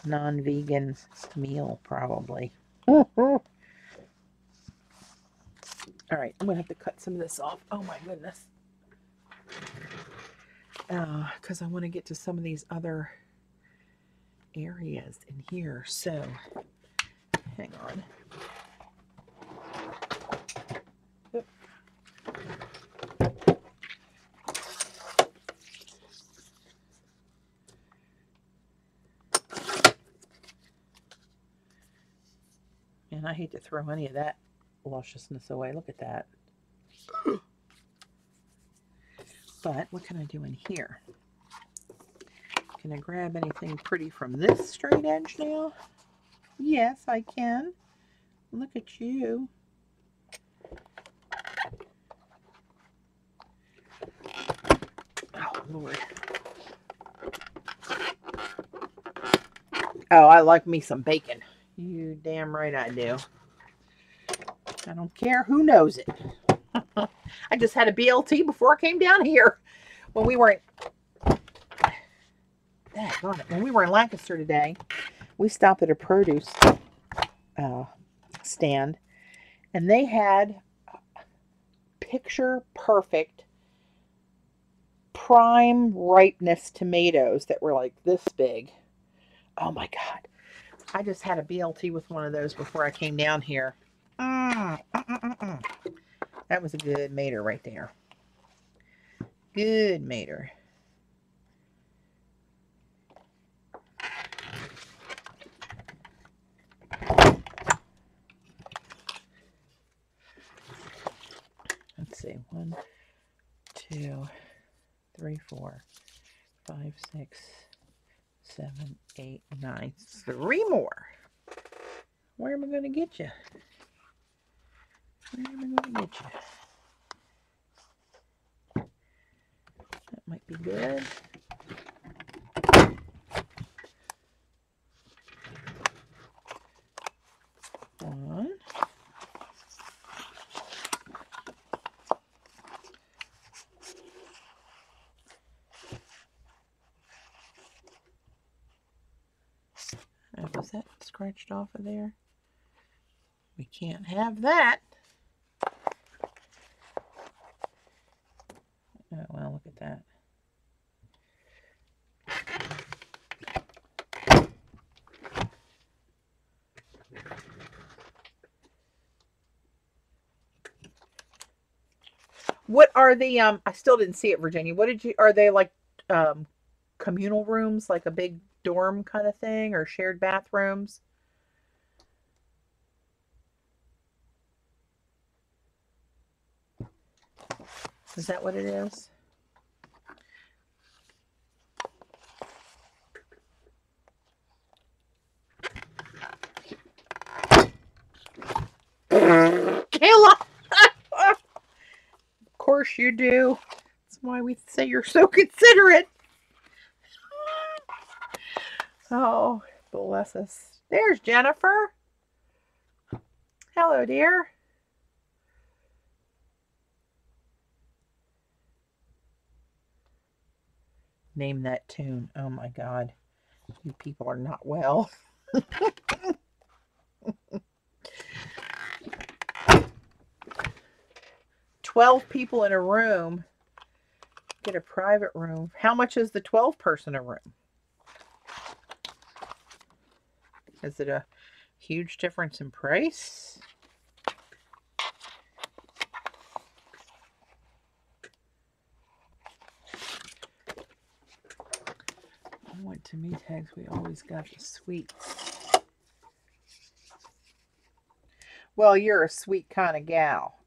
non-vegan meal, probably. All right, I'm going to have to cut some of this off. Oh, my goodness. Because I want to get to some of these other areas in here. So, hang on. Oop. And I hate to throw any of that lusciousness away. Look at that. But what can I do in here? Can I grab anything pretty from this straight edge now? Yes, I can. Look at you. Oh, Lord. Oh, I like me some bacon. You damn right I do. I don't care who knows it. I just had a BLT before I came down here. When we were in Lancaster today, we stopped at a produce stand, and they had picture perfect prime ripeness tomatoes that were like this big. Oh my God. I just had a BLT with one of those before I came down here. That was a good mater right there. Good mater. Let's see. 1, 2, 3, 4, 5, 6, 7, 8, 9. 3 more. Where am I going to get you? Where am I going to get you? That might be good. One. Was that scratched off of there? We can't have that. Oh, well, look at that. What are the I still didn't see it, Virginia. What did you are they like communal rooms, like a big dorm kind of thing, or shared bathrooms? Is that what it is? Kayla! Of course you do. That's why we say you're so considerate. Oh, bless us. There's Jennifer. Hello, dear. Name that tune. Oh my God. You people are not well. 12 people in a room. Get a private room. How much is the 12 person a room? Is it a huge difference in price? I went to me tags. We always got the sweets. Well, you're a sweet kind of gal,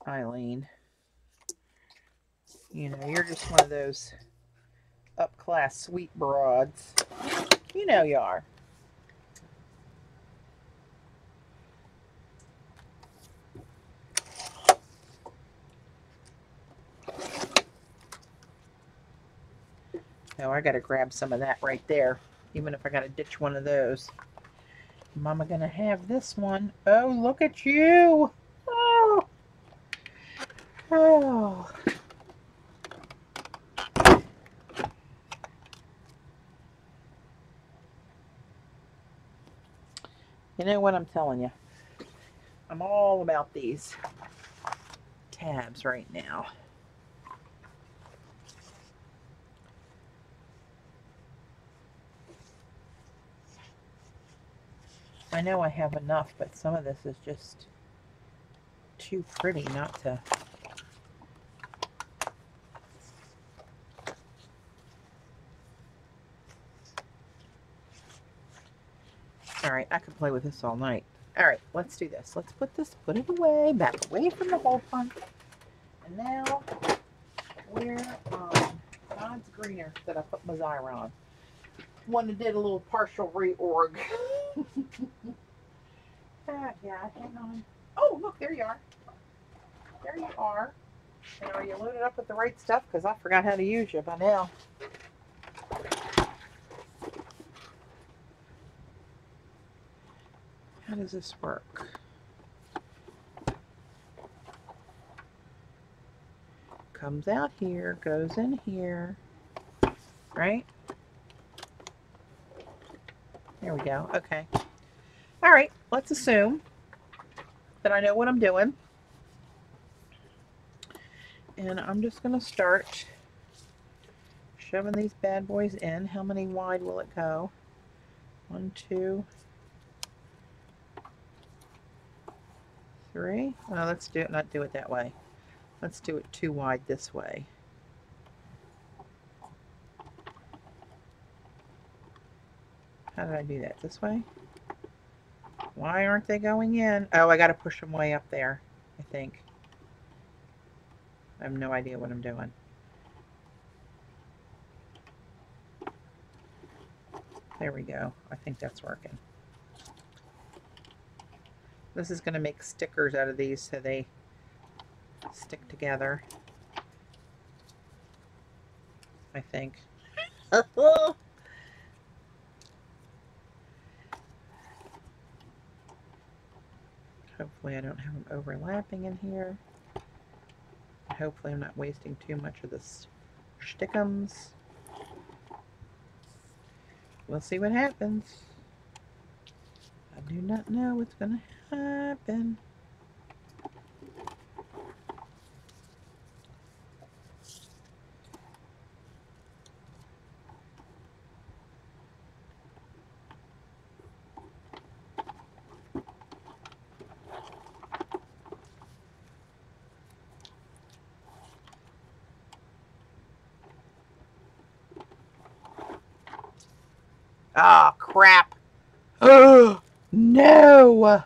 Eileen. You know, you're just one of those up-class sweet broads. You know you are. Oh, I got to grab some of that right there, even if I got to ditch one of those. Mama gonna have this one. Oh, look at you. Oh. Oh. You know what I'm telling you? I'm all about these tabs right now. I know I have enough, but some of this is just too pretty not to. All right, I could play with this all night. All right, let's do this. Let's put it away, back away from the hole punch. And now, where God's greener that I put Mazyra on. One that did a little partial reorg. Yeah, hang on. Oh, look, there you are. There you are. And are you loaded up with the right stuff? Because I forgot how to use you by now. How does this work? Comes out here, goes in here, right? There we go. Okay. All right, let's assume that I know what I'm doing. And I'm just going to start shoving these bad boys in. How many wide will it go? 1, 2, 3. Well, let's not do it that way. Let's do it 2 wide this way. How did I do that? This way? Why aren't they going in? Oh, I got to push them way up there, I think. I have no idea what I'm doing. There we go. I think that's working. This is going to make stickers out of these so they stick together, I think. Hopefully I don't have them overlapping in here. Hopefully I'm not wasting too much of this stickums. We'll see what happens. I do not know what's going to happen. Oh, crap. Oh, no.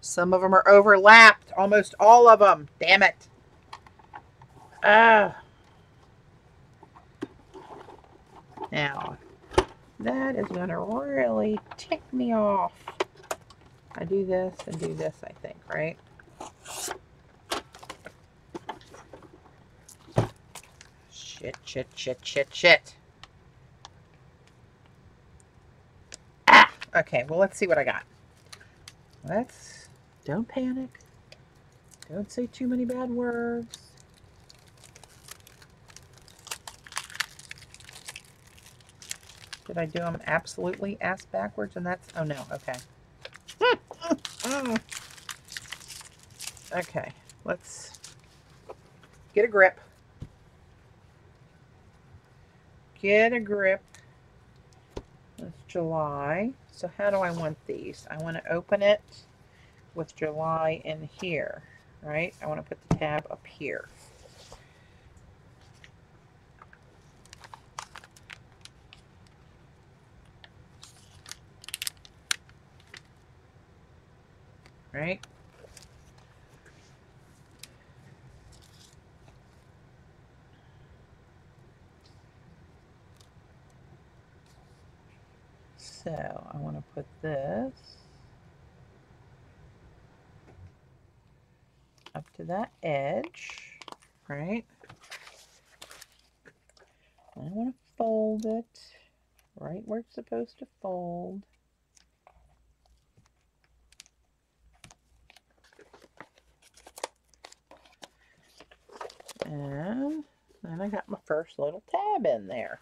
Some of them are overlapped. Almost all of them. Damn it. Now, that is going to really tick me off. I do this and do this, I think, right? Shit, shit, shit, shit, shit. Ah! Okay, well, let's see what I got. Don't panic. Don't say too many bad words. Did I do them absolutely ass backwards? And that's, oh no, okay. Okay, let's get a grip. Get a grip. It's July. So how do I want these? I want to open it with July in here, right? I want to put the tab up here. Right? So I want to put this up to that edge, right? I want to fold it right where it's supposed to fold. And then I got my first little tab in there.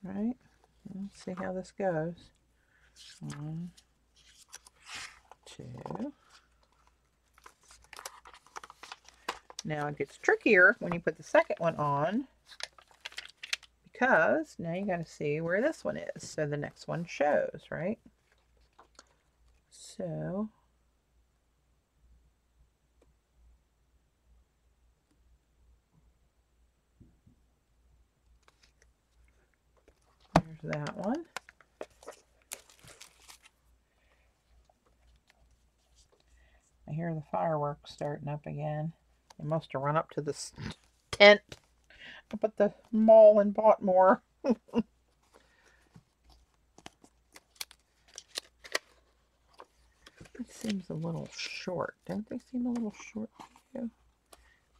Right? Let's see how this goes. 1, 2. Now it gets trickier when you put the second one on, because now you got to see where this one is. So the next one shows, right? So there's that one. I hear the fireworks starting up again. They must have run up to this tent up at the mall and bought more. It seems a little short. Don't they seem a little short to you?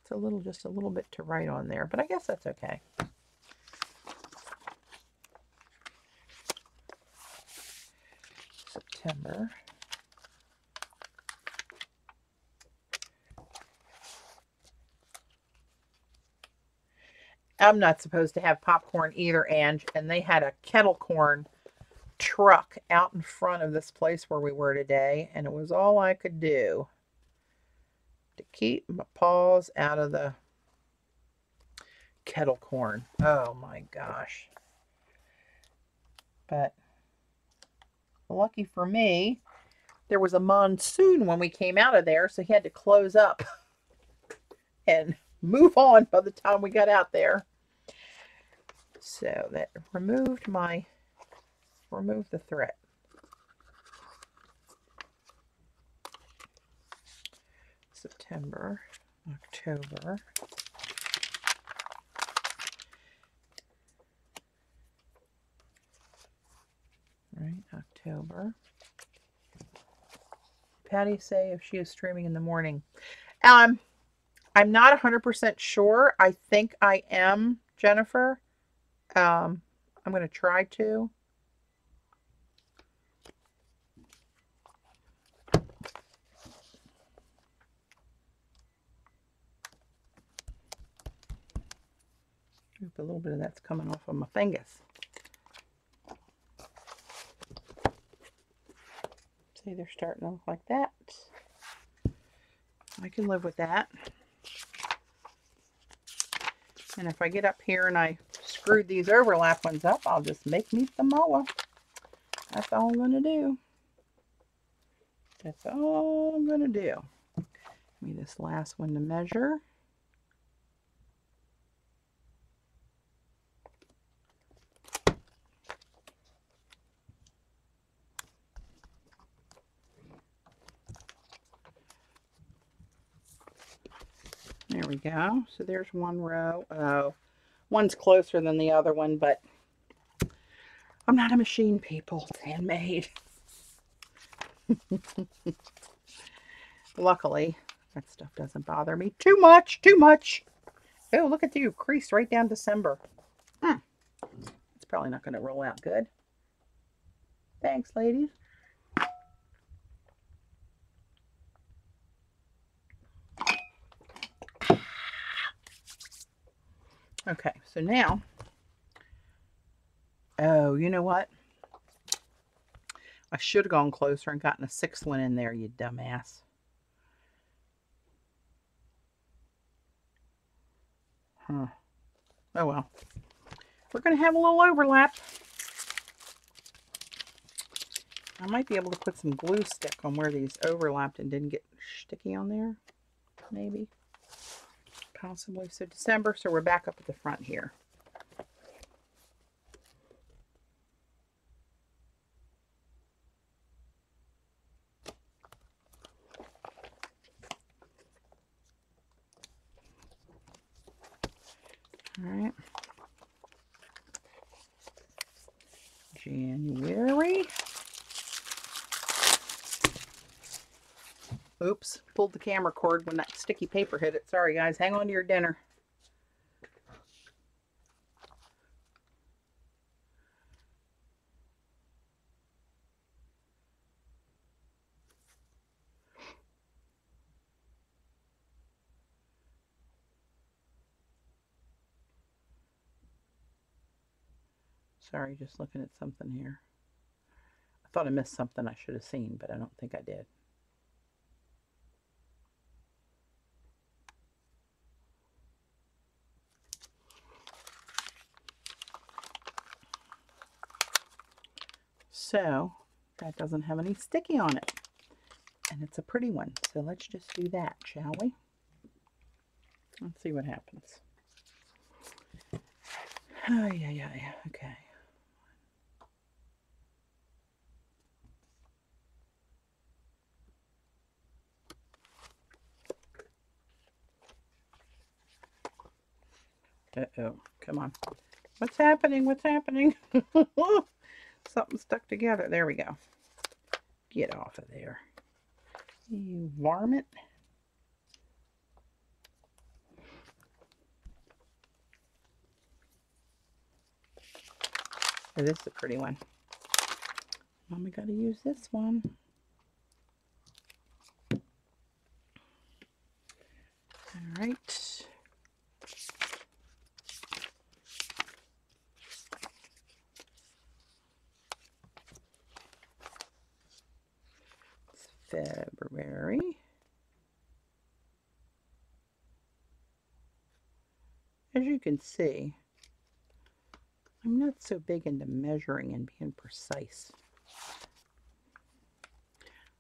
It's a little, just a little bit to write on there, but I guess that's okay. September. I'm not supposed to have popcorn either, Ange, and they had a kettle corn truck out in front of this place where we were today, and it was all I could do to keep my paws out of the kettle corn. Oh my gosh. But lucky for me, there was a monsoon when we came out of there, so he had to close up and move on by the time we got out there. So that removed the thread. September, October. Right, October. Patty say if she is streaming in the morning. I'm not 100% sure. I think I am, Jennifer. I'm going to try to. A little bit of that's coming off of my fingers. See, they're starting to look like that. I can live with that. And if I get up here and I screwed these overlap ones up, I'll just make me some more. That's all I'm going to do. That's all I'm going to do. Give me this last one to measure. There we go. So there's one row. Oh, one's closer than the other one, but I'm not a machine, people. It's handmade. Luckily, that stuff doesn't bother me too much. Too much. Oh, look at you. Creased right down December. It's probably not going to roll out good. Thanks, ladies. Okay, so now, oh, you know what? I should have gone closer and gotten a 6th one in there, you dumbass. Huh. Oh, well. We're going to have a little overlap. I might be able to put some glue stick on where these overlapped and didn't get sticky on there. Maybe. Possibly. So December, so we're back up at the front here. All right. January. Oops, pulled the camera cord when that sticky paper hit it. Sorry, guys. Hang on to your dinner. Sorry, just looking at something here. I thought I missed something I should have seen, but I don't think I did. So that doesn't have any sticky on it. And it's a pretty one. So let's just do that, shall we? Let's see what happens. Oh, yeah. Okay. Uh-oh. Come on. What's happening? What's happening? Something stuck together. There we go. Get off of there. You varmint. Oh, this is a pretty one. Mommy got to use this one. All right. February. As you can see, I'm not so big into measuring and being precise.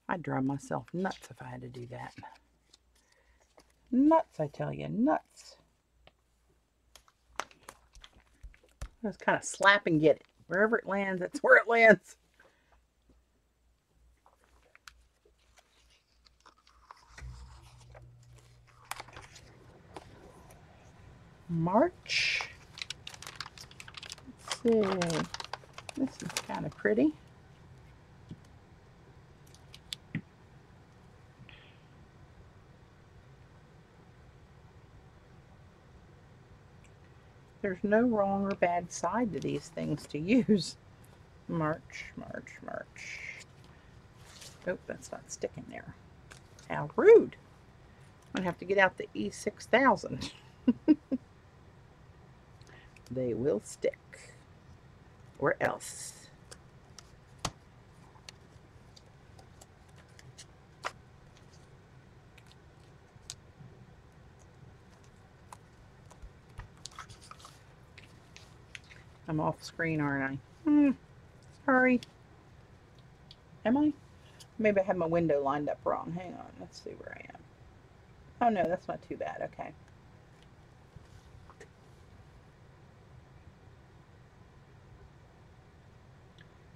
I'd drive myself nuts if I had to do that. Nuts, I tell you, nuts. Just kind of slap and get it. Wherever it lands, that's where it lands. March. Let's see. This is kind of pretty. There's no wrong or bad side to these things to use. March. Oh, that's not sticking there. How rude. I'm going to have to get out the E6000. They will stick. Or else. I'm off screen, aren't I? Sorry. Am I? Maybe I have my window lined up wrong. Hang on. Let's see where I am. Oh, no, that's not too bad. Okay.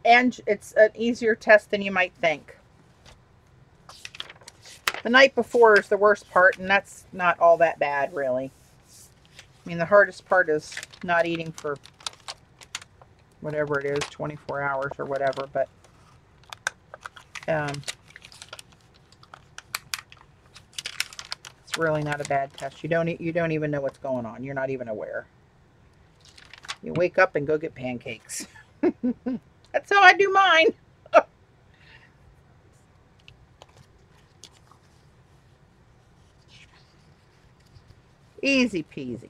And it's an easier test than you might think. The night before is the worst part, and that's not all that bad, really. I mean, the hardest part is not eating for whatever it is, 24 hours or whatever, but it's really not a bad test. You don't even know what's going on. You're not even aware. You wake up and go get pancakes. That's how I do mine. Easy peasy.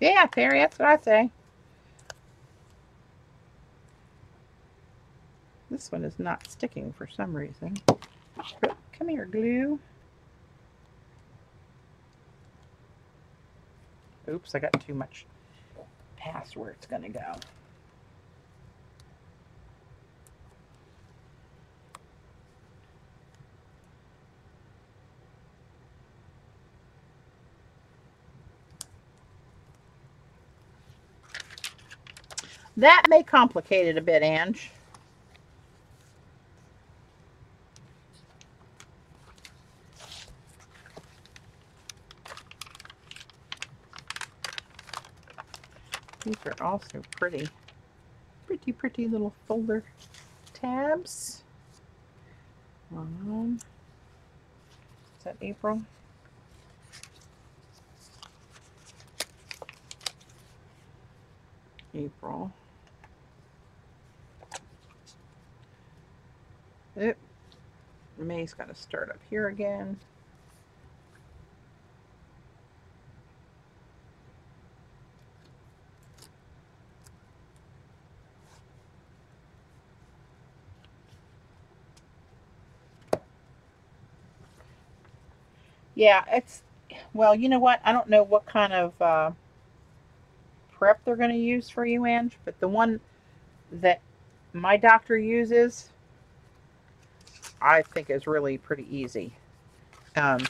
Yeah, Terry, that's what I say. This one is not sticking for some reason. Come here, glue. Oops, I got too much past where it's going to go. That may complicate it a bit, Ange. These are also pretty little folder tabs. Is that April? April. Oop. May's got to start up here again. Yeah, it's, well, you know what? I don't know what kind of prep they're going to use for you, Ange, but the one that my doctor uses, I think is really pretty easy. And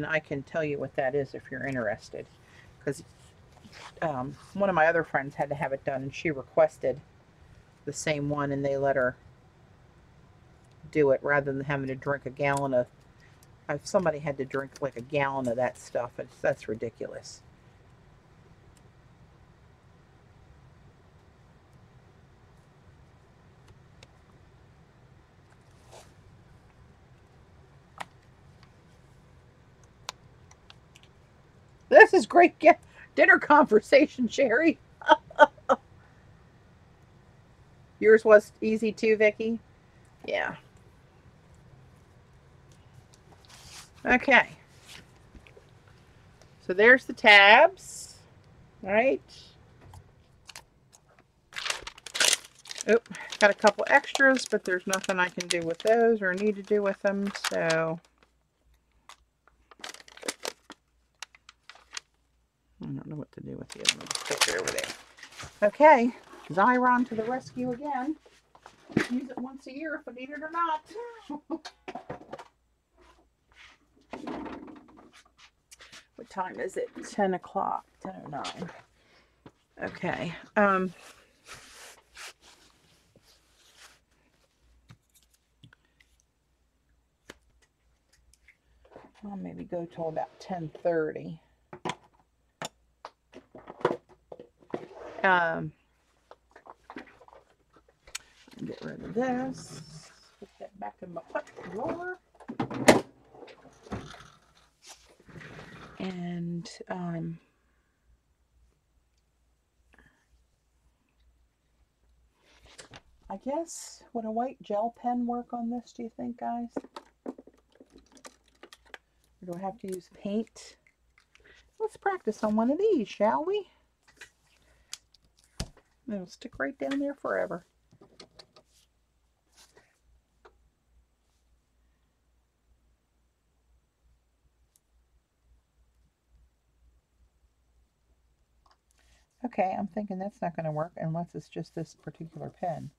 I can tell you what that is if you're interested, because one of my other friends had to have it done, and she requested the same one, and they let her do it rather than having to drink a gallon of. If somebody had to drink like a gallon of that stuff, that's ridiculous. This is great dinner conversation, Sherry. Yours was easy too, Vicki? Yeah. Okay. So there's the tabs. All right. Oop, got a couple extras, but there's nothing I can do with those or need to do with them, so I don't know what to do with the other one. Stick it over there. Okay, Xyron to the rescue again. Use it once a year if I need it or not. What time is it? 10 o'clock. 10:09. Okay. I'll maybe go till about 10:30. Get rid of this. Put that back in my drawer. And I guess, would a white gel pen work on this, do you think, guys? Or do I have to use paint? Let's practice on one of these, shall we? It'll stick right down there forever. Okay, I'm thinking that's not going to work unless it's just this particular pen.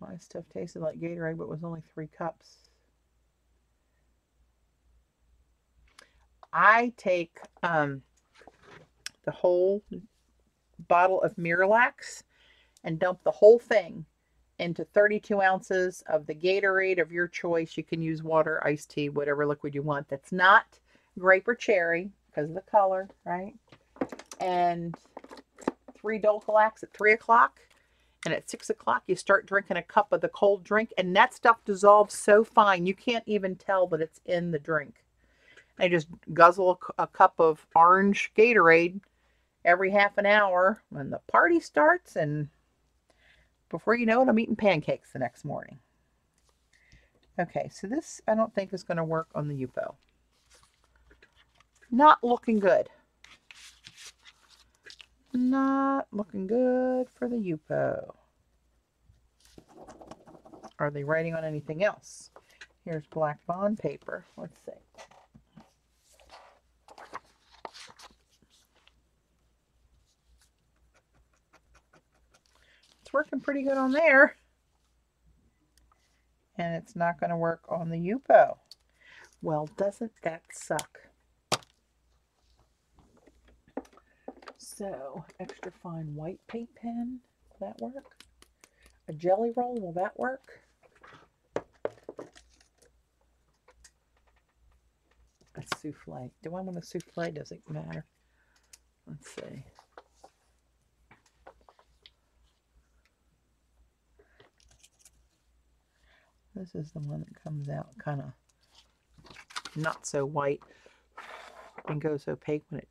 My stuff tasted like Gatorade, but was only 3 cups. I take the whole bottle of Miralax and dump the whole thing into 32 ounces of the Gatorade of your choice. You can use water, iced tea, whatever liquid you want. That's not grape or cherry because of the color, right? And 3 Dulcolax at 3 o'clock. And at 6 o'clock, you start drinking a cup of the cold drink. And that stuff dissolves so fine, you can't even tell that it's in the drink. I just guzzle a cup of orange Gatorade every half an hour when the party starts, and before you know it, I'm eating pancakes the next morning. Okay, so this I don't think is going to work on the Yupo. Not looking good. Not looking good for the Yupo. Are they writing on anything else? Here's black bond paper. Let's see. It's working pretty good on there. And it's not going to work on the Yupo. Well, doesn't that suck? So, extra fine white paint pen, will that work? A jelly roll, will that work? A souffle. Do I want a souffle? Doesn't matter. Let's see. This is the one that comes out kind of not so white and goes opaque when it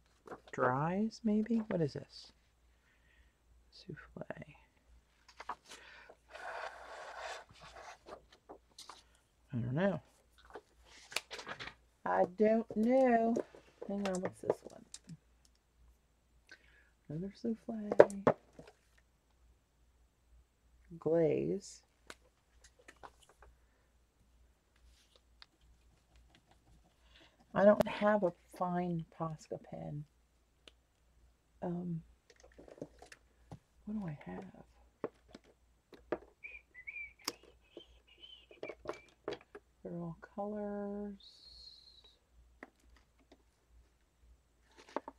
dries, maybe? What is this? Souffle. I don't know. I don't know. Hang on, what's this one? Another souffle. Glaze. I don't have a fine Posca pen. What do I have? They're all colors.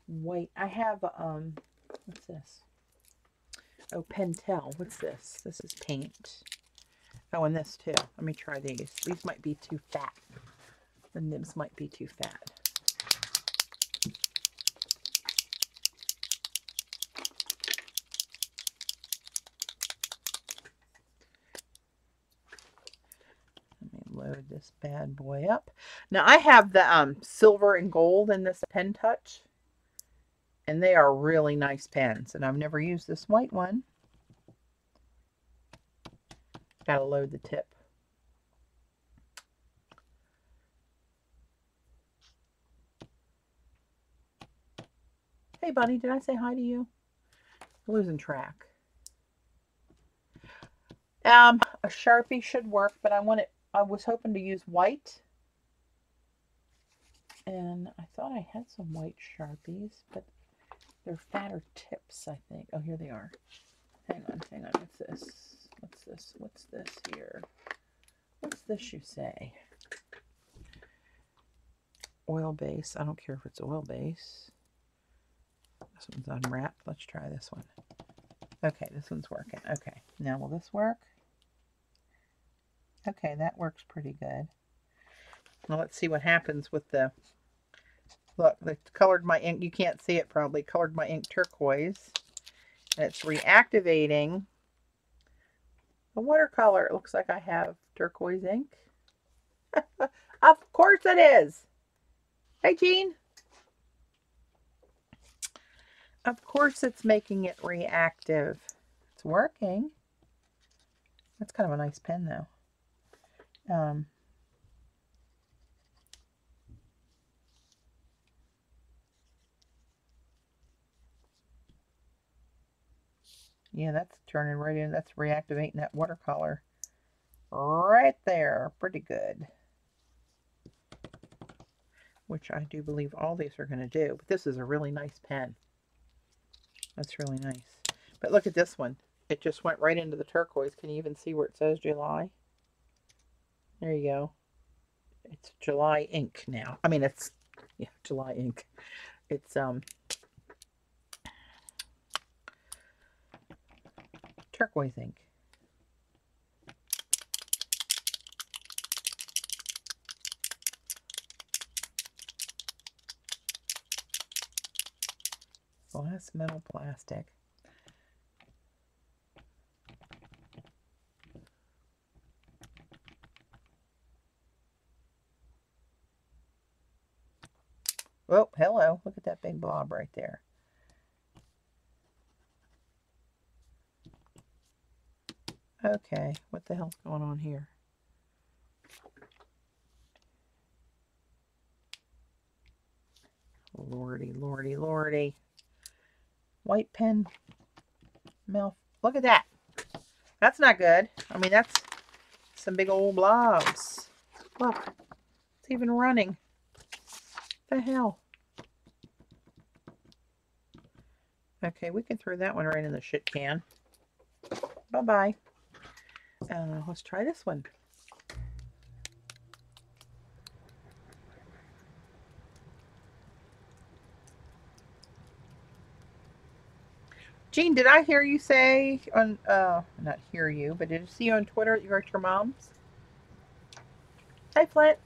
White. I have, what's this? Oh, Pentel. What's this? This is paint. Oh, and this too. Let me try these. These might be too fat. The nibs might be too fat. Let me load this bad boy up. Now I have the silver and gold in this Pen Touch, and they are really nice pens. And I've never used this white one. Gotta load the tip. Hey, buddy, did I say hi to you? I'm losing track. A Sharpie should work, but I was hoping to use white. And I thought I had some white Sharpies, but they're fatter tips, I think. Oh, here they are. Hang on. What's this? What's this? What's this here? What's this you say? Oil base. I don't care if it's oil base. This one's unwrapped. Let's try this one. Okay, this one's working. Okay, now will this work? Okay, that works pretty good. Now let's see what happens with the... Look, they colored my ink. You can't see it probably. Colored my ink turquoise. And it's reactivating the watercolor. It looks like I have turquoise ink. Of course it is. Hey, Jean. Of course it's making it reactive. It's working. That's kind of a nice pen, though. Yeah, that's turning right in. That's reactivating that watercolor right there. Pretty good. Which I do believe all these are going to do. But this is a really nice pen. That's really nice. But look at this one. It just went right into the turquoise. Can you even see where it says July? There you go. It's July ink now. I mean, it's, yeah, July ink. It's turquoise ink. Glass, metal, plastic. Oh, hello. Look at that big blob right there. Okay, what the hell's going on here? Lordy, lordy, lordy. White pen mouth. Look at that. That's not good. I mean, that's some big old blobs. Look, it's even running. What the hell? Okay, we can throw that one right in the shit can. Bye-bye. Let's try this one. Jean, did I hear you say on, not hear you, but did you see on Twitter that you're at your mom's? Hi, Flint.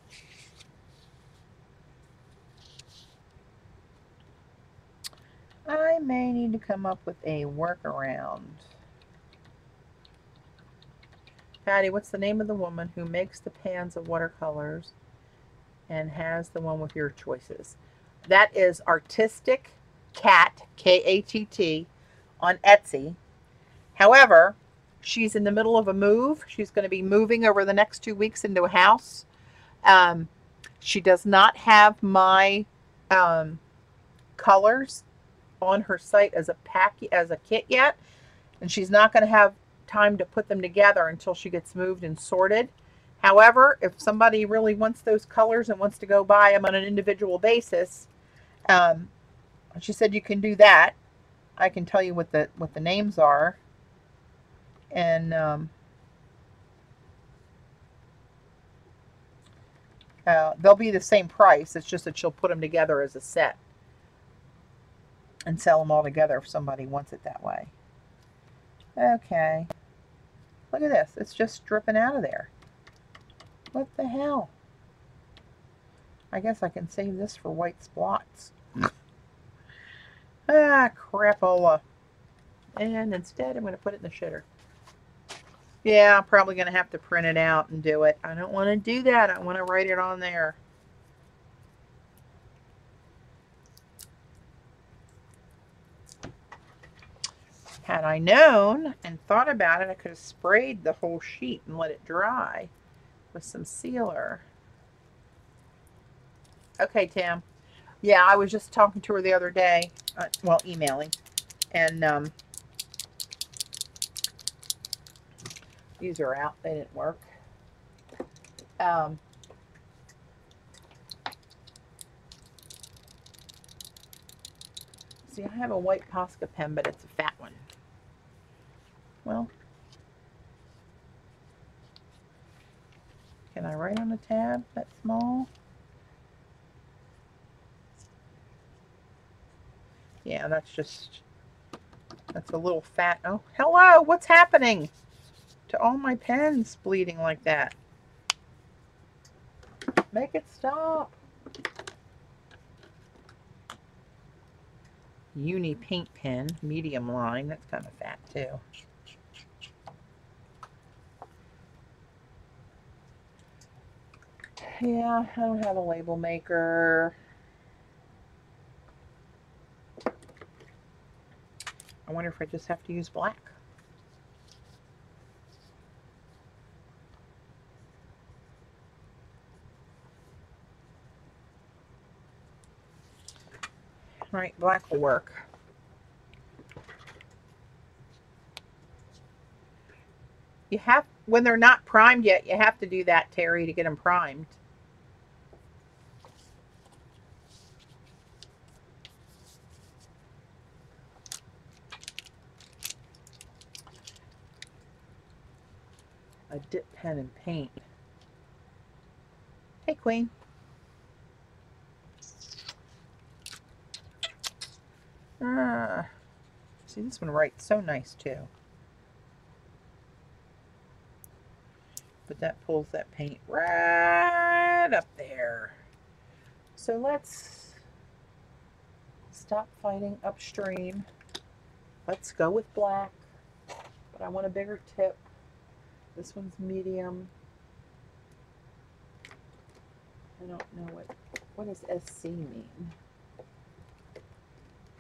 I may need to come up with a workaround. Patty, what's the name of the woman who makes the pans of watercolors and has the one with your choices? That is Artistic Cat, K-A-T-T, on Etsy. However, she's in the middle of a move. She's going to be moving over the next 2 weeks into a house. She does not have my colors on her site as a kit yet, and she's not going to have time to put them together until she gets moved and sorted. However, if somebody really wants those colors and wants to go buy them on an individual basis, she said you can do that. I can tell you what the names are, and they'll be the same price. It's just that she'll put them together as a set and sell them all together if somebody wants it that way. Okay. Look at this. It's just dripping out of there. What the hell? I guess I can save this for white spots. Ah, crapola. And instead, I'm going to put it in the shitter. Yeah, I'm probably going to have to print it out and do it. I don't want to do that. I want to write it on there. Had I known and thought about it, I could have sprayed the whole sheet and let it dry with some sealer. Okay, Tam. Yeah, I was just talking to her the other day, well, emailing, and these are out. They didn't work. See, I have a white Posca pen, but it's a fat one. Well, can I write on the tab that small? Yeah, that's a little fat. Oh, hello, what's happening to all my pens bleeding like that? Make it stop. Uni paint pen, medium line. That's kind of fat too. Yeah, I don't have a label maker. I wonder if I just have to use black. All right, black will work. You have, when they're not primed yet, you have to do that, Terry, to get them primed. A dip pen and paint. Hey, Queen. See, this one writes so nice too. But that pulls that paint right up there. So let's stop fighting upstream. Let's go with black. But I want a bigger tip. This one's medium. I don't know what does SC mean.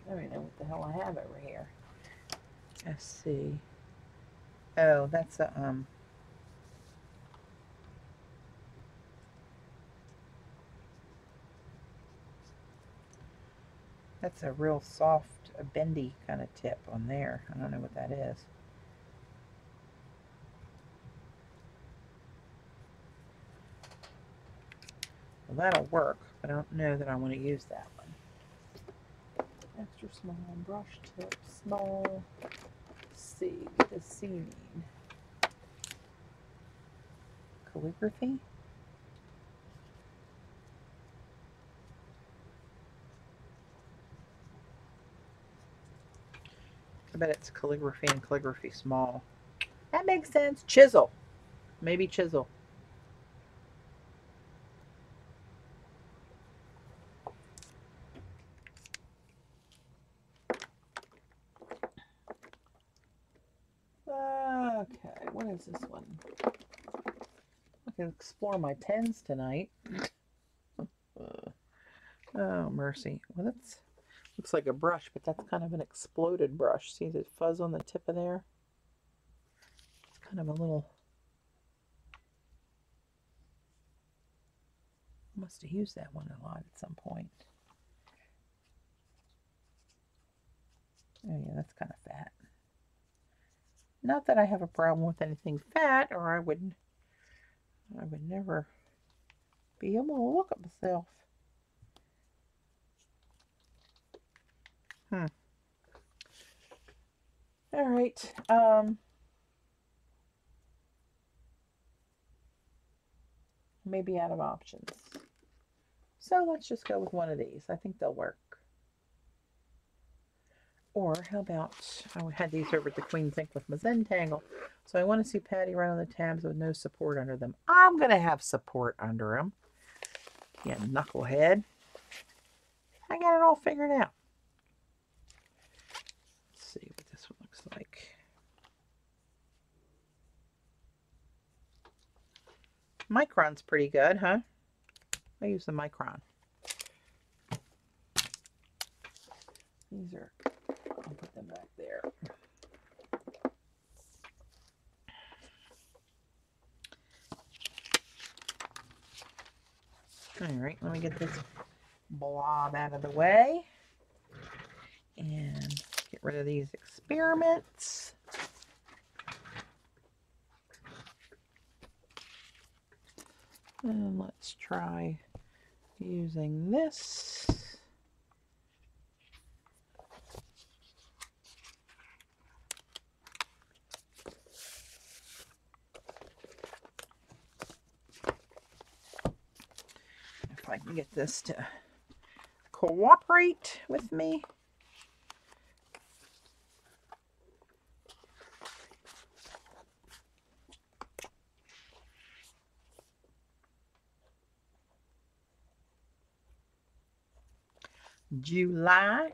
I don't even know what the hell I have over here. SC. Oh, that's a that's a real soft, a bendy kind of tip on there. I don't know what that is. Well, that'll work, but I don't know that I want to use that one. Extra small brush tip, small. C. What does C mean? Calligraphy? I bet it's calligraphy and calligraphy small. That makes sense. Chisel. Maybe chisel. Okay, what is this one? I can explore my pens tonight. Oh, mercy. Well, that's looks like a brush, but that's kind of an exploded brush. See the fuzz on the tip of there? It's kind of a little... Must have used that one a lot at some point. Oh yeah, that's kind of fat. Not that I have a problem with anything fat, or I would never be able to look at myself. All right. Maybe out of options. So let's just go with one of these. I think they'll work. Or how about, I had these over at the Queen's Ink with my Zentangle. So I want to see Patti write on the tabs with no support under them. I'm going to have support under them. Yeah, knucklehead. I got it all figured out. Let's see what this one looks like. Micron's pretty good, huh? I use the Micron. These are, I'll put them back there. All right, let me get this blob out of the way and get rid of these experiments. And let's try using this. If I can get this to cooperate with me. July.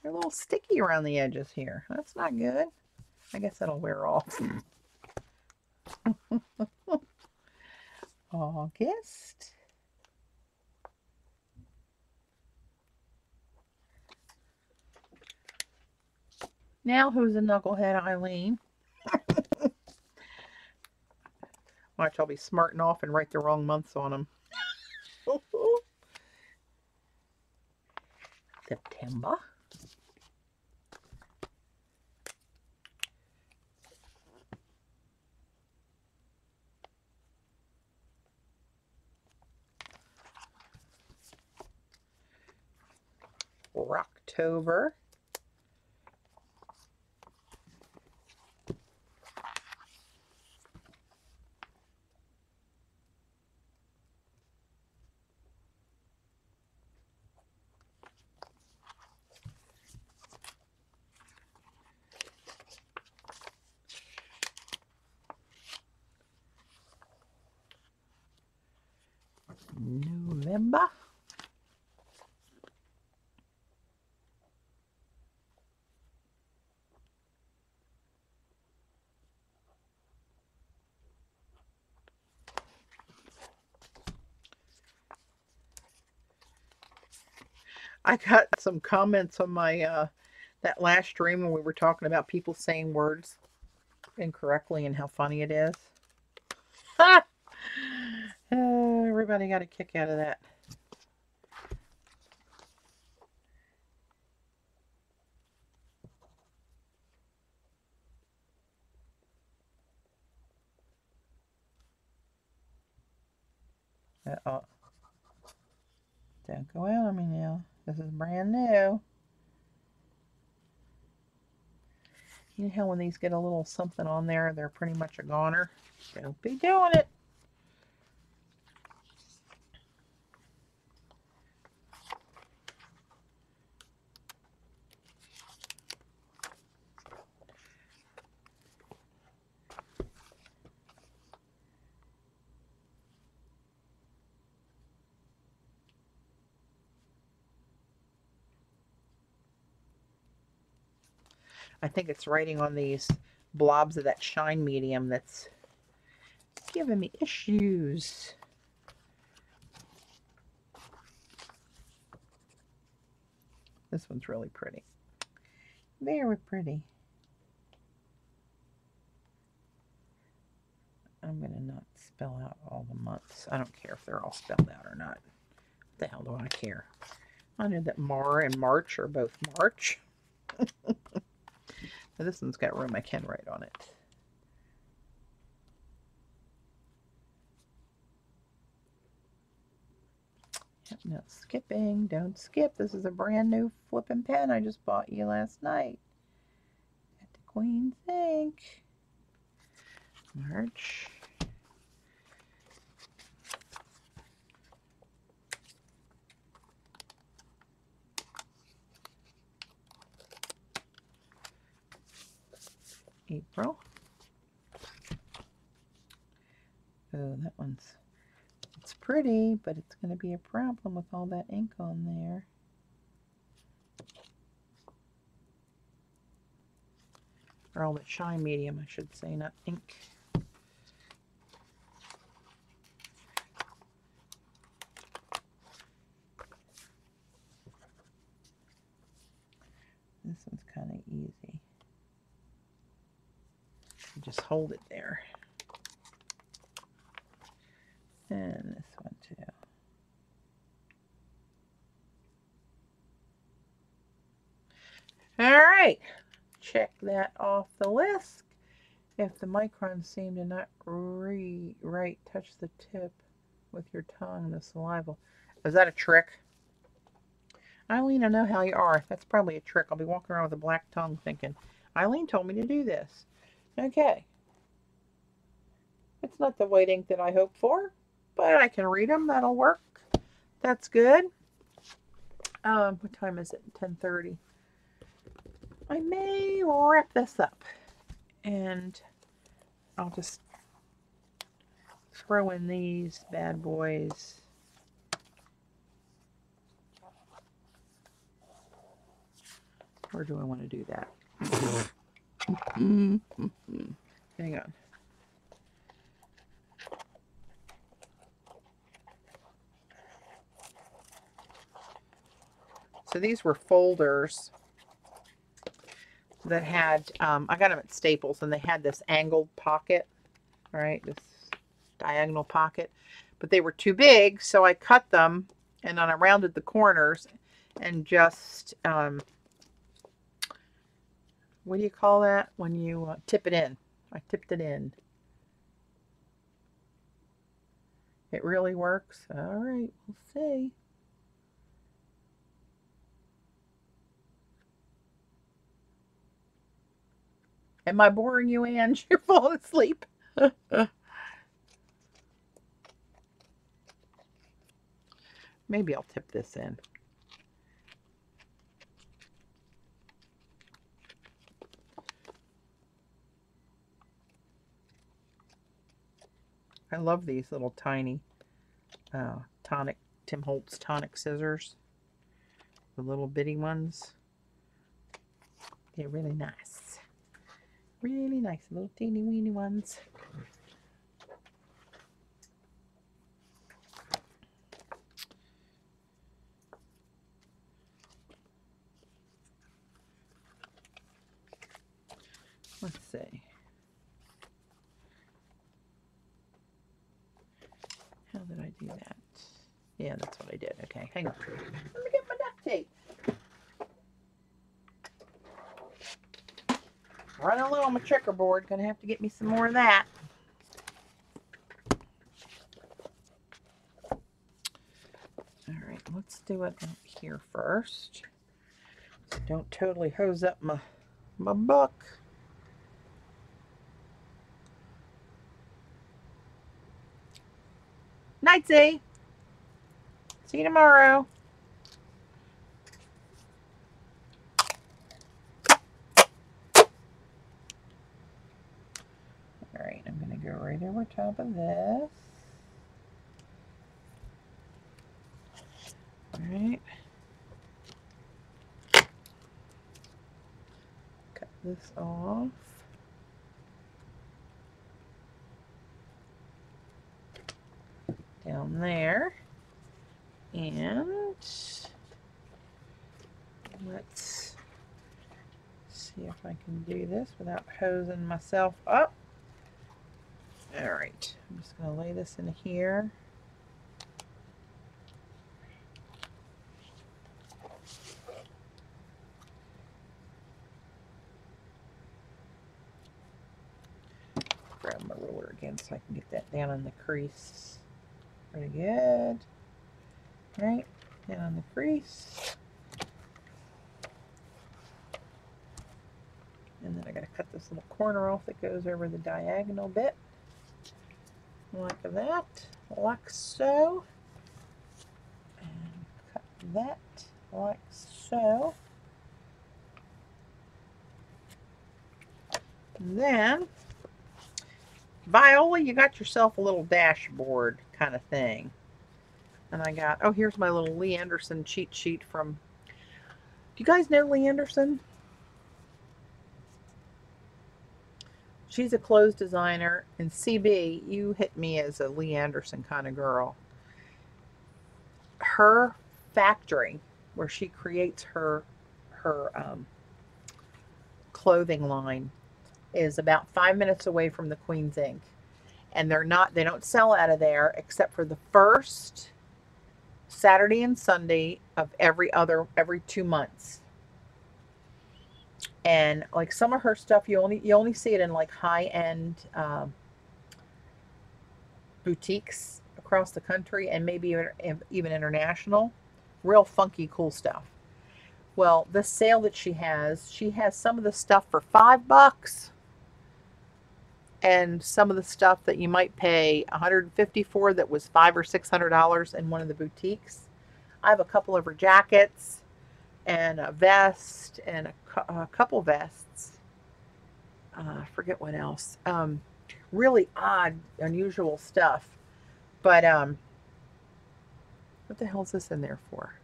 They're a little sticky around the edges here. That's not good. I guess that'll wear off. August. Now who's a knucklehead, Eileen? Watch, I'll be smarting off and write the wrong months on them. September. October. November. I got some comments on my that last stream when we were talking about people saying words incorrectly and how funny it is. Everybody got a kick out of that. Uh-oh. Don't go out on me now. This is brand new. You know how when these get a little something on there, they're pretty much a goner? Don't be doing it. I think it's writing on these blobs of that shine medium that's giving me issues. This one's really pretty. Very pretty. I'm going to not spell out all the months. I don't care if they're all spelled out or not. What the hell do I care? I know that Mar and March are both March. This one's got room I can write on it. Yep, no skipping. Don't skip. This is a brand new flipping pen I just bought you last night at the Queen's Ink. March. April. Oh, that one's, it's pretty, but it's going to be a problem with all that ink on there. Or all that shine medium, I should say, not ink. This one's kind of easy. Just hold it there. And this one too. All right, check that off the list. If the microns seem to not touch the tip with your tongue and the saliva. Is that a trick? Eileen, I know how you are. That's probably a trick. I'll be walking around with a black tongue thinking, Eileen told me to do this. Okay. It's not the white ink that I hoped for, but I can read them. That'll work. That's good. What time is it? 10:30. I may wrap this up and I'll just throw in these bad boys. Or do I want to do that? Hang on. So these were folders that had, I got them at Staples, and they had this angled pocket, right? This diagonal pocket, but they were too big, so I cut them and then I rounded the corners and just, what do you call that when you tip it in? I tipped it in. It really works? All right, we'll see. Am I boring you, Ange? You're falling asleep. Maybe I'll tip this in. I love these little tiny Tim Holtz tonic scissors. The little bitty ones. They're really nice. Really nice. Little teeny weeny ones. Let's see. How did I do that? Yeah, that's what I did. Okay, hang on. Let me get my duct tape. Running low on my checkerboard. Gonna have to get me some more of that. Alright, let's do it up here first. So don't totally hose up my book. Night, Z. See you tomorrow. Alright, I'm going to go right over top of this. Alright. Cut this off. Down there. And let's see if I can do this without hosing myself up. All right, I'm just going to lay this in here. Grab my ruler again so I can get that down in the crease. Pretty good. Right, down the crease. And then I gotta cut this little corner off that goes over the diagonal bit. Like that, like so. And cut that like so. And then, Viola, you got yourself a little dashboard kind of thing. And I got, oh, here's my little Lee Anderson cheat sheet from, do you guys know Lee Anderson? She's a clothes designer, and CB, you hit me as a Lee Anderson kind of girl. Her factory, where she creates her clothing line, is about 5 minutes away from the Queen's Ink. And they don't sell out of there except for the first Saturday and Sunday of every 2 months. And like some of her stuff, you only see it in like high-end boutiques across the country and maybe even international. Real funky, cool stuff. Well, this sale that she has some of the stuff for $5, and some of the stuff that you might pay $150 for that was $500 or $600 in one of the boutiques. I have a couple of her jackets and a vest and a couple vests. I forget what else. Really odd, unusual stuff. But what the hell is this in there for?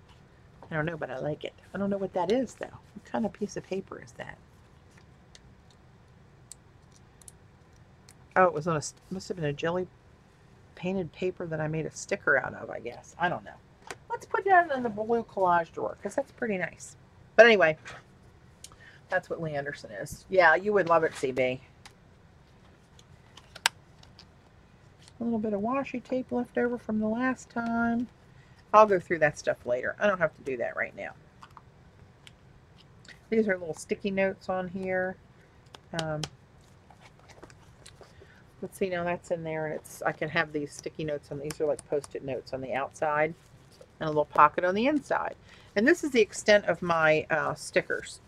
I don't know, but I like it. I don't know what that is, though. What kind of piece of paper is that? Oh, it was on must have been a jelly painted paper that I made a sticker out of, I guess. I don't know. Let's put that in the blue collage drawer because that's pretty nice. But anyway, that's what Lee Anderson is. Yeah, you would love it, CB. A little bit of washi tape left over from the last time. I'll go through that stuff later. I don't have to do that right now. These are little sticky notes on here. Let's see, now that's in there, and I can have these sticky notes on. These are like Post-it notes on the outside, and a little pocket on the inside. And this is the extent of my stickers.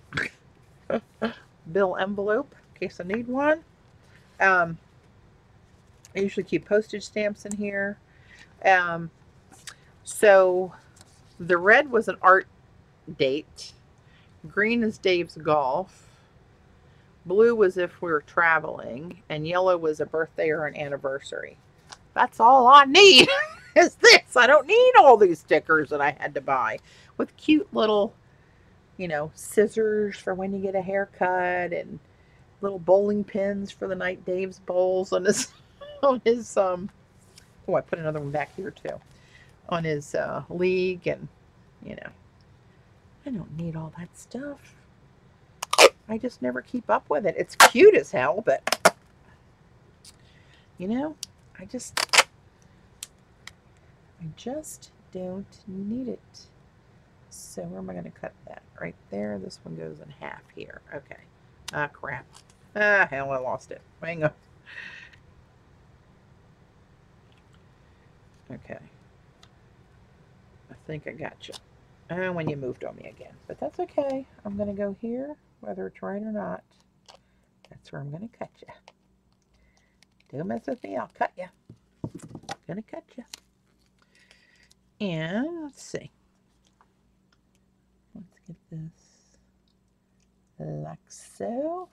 Bill envelope, in case I need one. I usually keep postage stamps in here. So the red was an art date. Green is Dave's golf. Blue was if we were traveling. And yellow was a birthday or an anniversary. That's all I need is this. I don't need all these stickers that I had to buy. With cute little, you know, scissors for when you get a haircut. And little bowling pins for the night Dave's bowls on his, oh, I put another one back here too. On his league, and, you know, I don't need all that stuff. I just never keep up with it. It's cute as hell, but, you know, I just don't need it. So where am I going to cut that? Right there. This one goes in half here. Okay. Ah, crap. Ah, hell, I lost it. Hang on. Okay. I think I got you. And when you moved on me again. But that's okay. I'm going to go here, whether it's right or not. That's where I'm going to cut you. Don't mess with me. I'll cut you. I'm going to cut you. And let's see. Let's get this like so.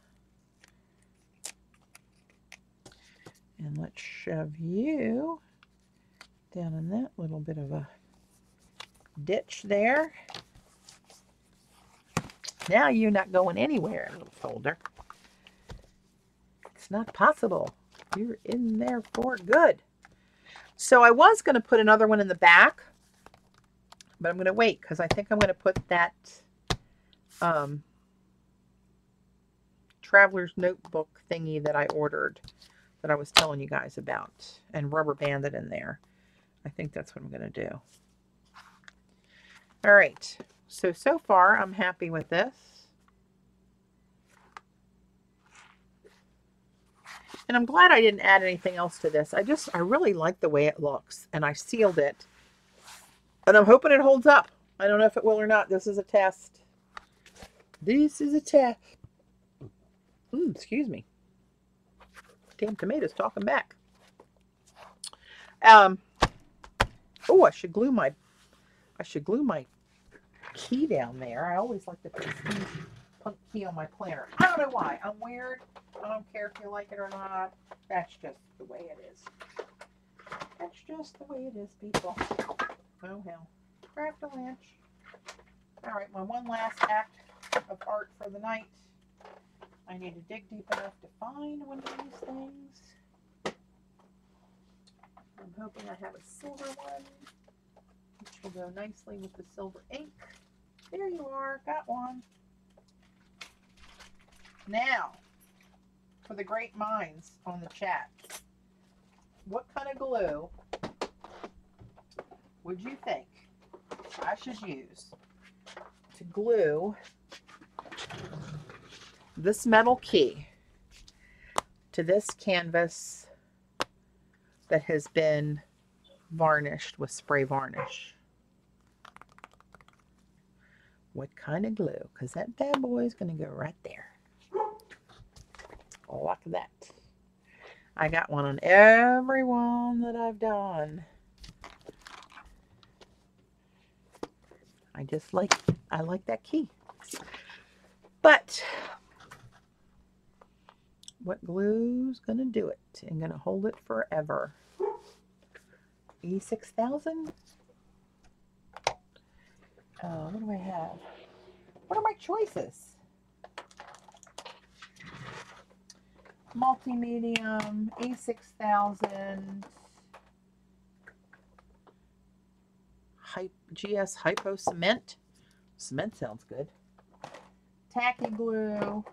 And let's shove you down in that little bit of a ditch there. Now you're not going anywhere, little folder. It's not possible. You're in there for good. So I was going to put another one in the back, but I'm going to wait because I think I'm going to put that Traveler's Notebook thingy that I ordered that I was telling you guys about and rubber band it in there. I think that's what I'm going to do. All right. So far I'm happy with this. And I'm glad I didn't add anything else to this. I really like the way it looks, and I sealed it. And I'm hoping it holds up. I don't know if it will or not. This is a test. This is a test. Excuse me. Damn tomatoes talking back. Oh, I should glue my key down there. I always like to put a key on my planner. I don't know why. I'm weird. I don't care if you like it or not. That's just the way it is. That's just the way it is, people. Oh, hell. Craft a lynch. All right, my one last act of art for the night. I need to dig deep enough to find one of these things. I'm hoping I have a silver one, which will go nicely with the silver ink. There you are. Got one. Now, for the great minds on the chat, what kind of glue would you think I should use to glue this metal key to this canvas that has been varnished with spray varnish? What kind of glue? Because that bad boy is going to go right there. Like that. I got one on every one that I've done. I like that key. But what glue's gonna do it and gonna hold it forever? E6000? What do I have? What are my choices? Multi-medium, E6000, GS Hypo Cement. Cement sounds good. Tacky glue,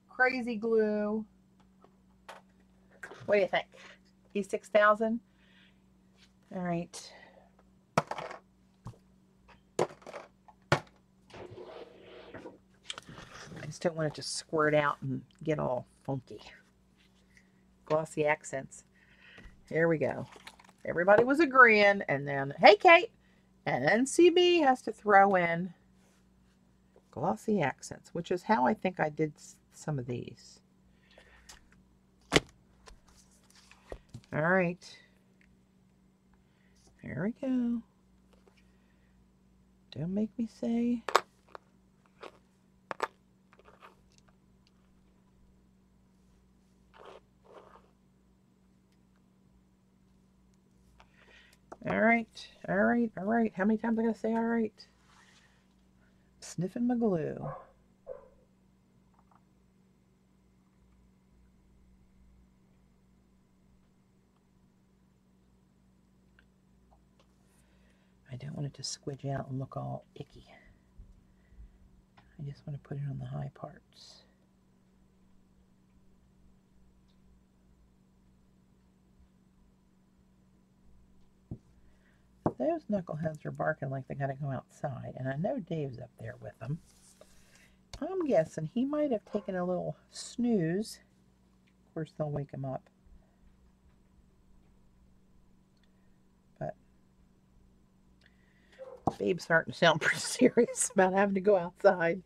crazy glue. What do you think? E6000. All right. I just don't want it to squirt out and get all funky. Glossy accents. Here we go. Everybody was agreeing, and then, hey, Kate, and then CB has to throw in glossy accents, which is how I think I did some of these. All right. Here we go. Don't make me say. All right, all right, all right. How many times I gotta say all right? Sniffing my glue. I don't want it to squidge out and look all icky. I just want to put it on the high parts. Those knuckleheads are barking like they gotta go outside, and I know Dave's up there with them. I'm guessing he might have taken a little snooze. Of course, they'll wake him up. But Babe's starting to sound pretty serious about having to go outside.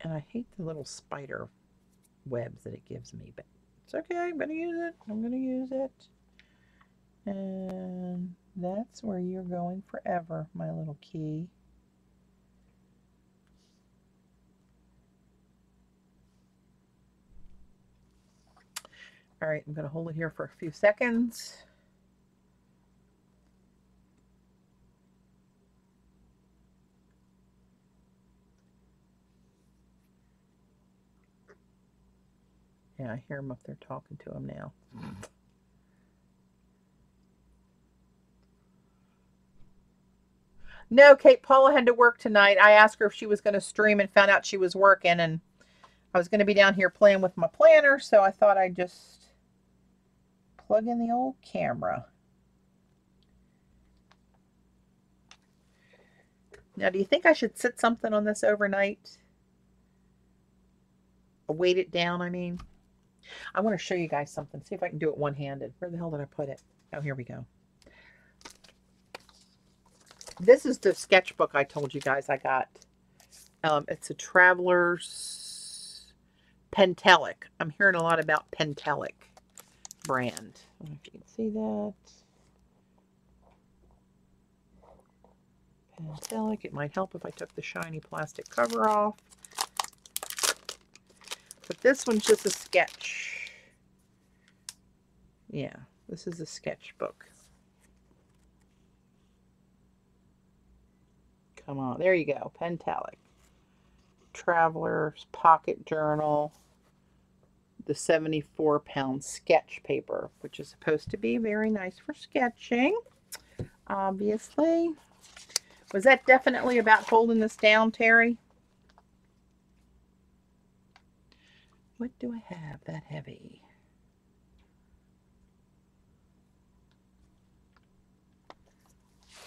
And I hate the little spider webs that it gives me, but it's okay. I'm going to use it. I'm going to use it. And that's where you're going forever, my little key. All right, I'm going to hold it here for a few seconds. Yeah, I hear him up there talking to him now. No, Kate, Paula had to work tonight. I asked her if she was going to stream and found out she was working, and I was going to be down here playing with my planner, so I thought I'd just plug in the old camera. Now, do you think I should sit something on this overnight? Weight it down, I mean. I want to show you guys something. See if I can do it one-handed. Where the hell did I put it? Oh, here we go. This is the sketchbook I told you guys I got. It's a Traveler's Pentelic. I'm hearing a lot about Pentelic brand. I don't know if you can see that. Pentelic. It might help if I took the shiny plastic cover off. But this one's just a sketch. Yeah, this is a sketchbook. Come on, there you go. Pentelic. Traveler's Pocket Journal. The 74-pound sketch paper, which is supposed to be very nice for sketching. Obviously. Was that definitely about holding this down, Terry? What do I have that heavy?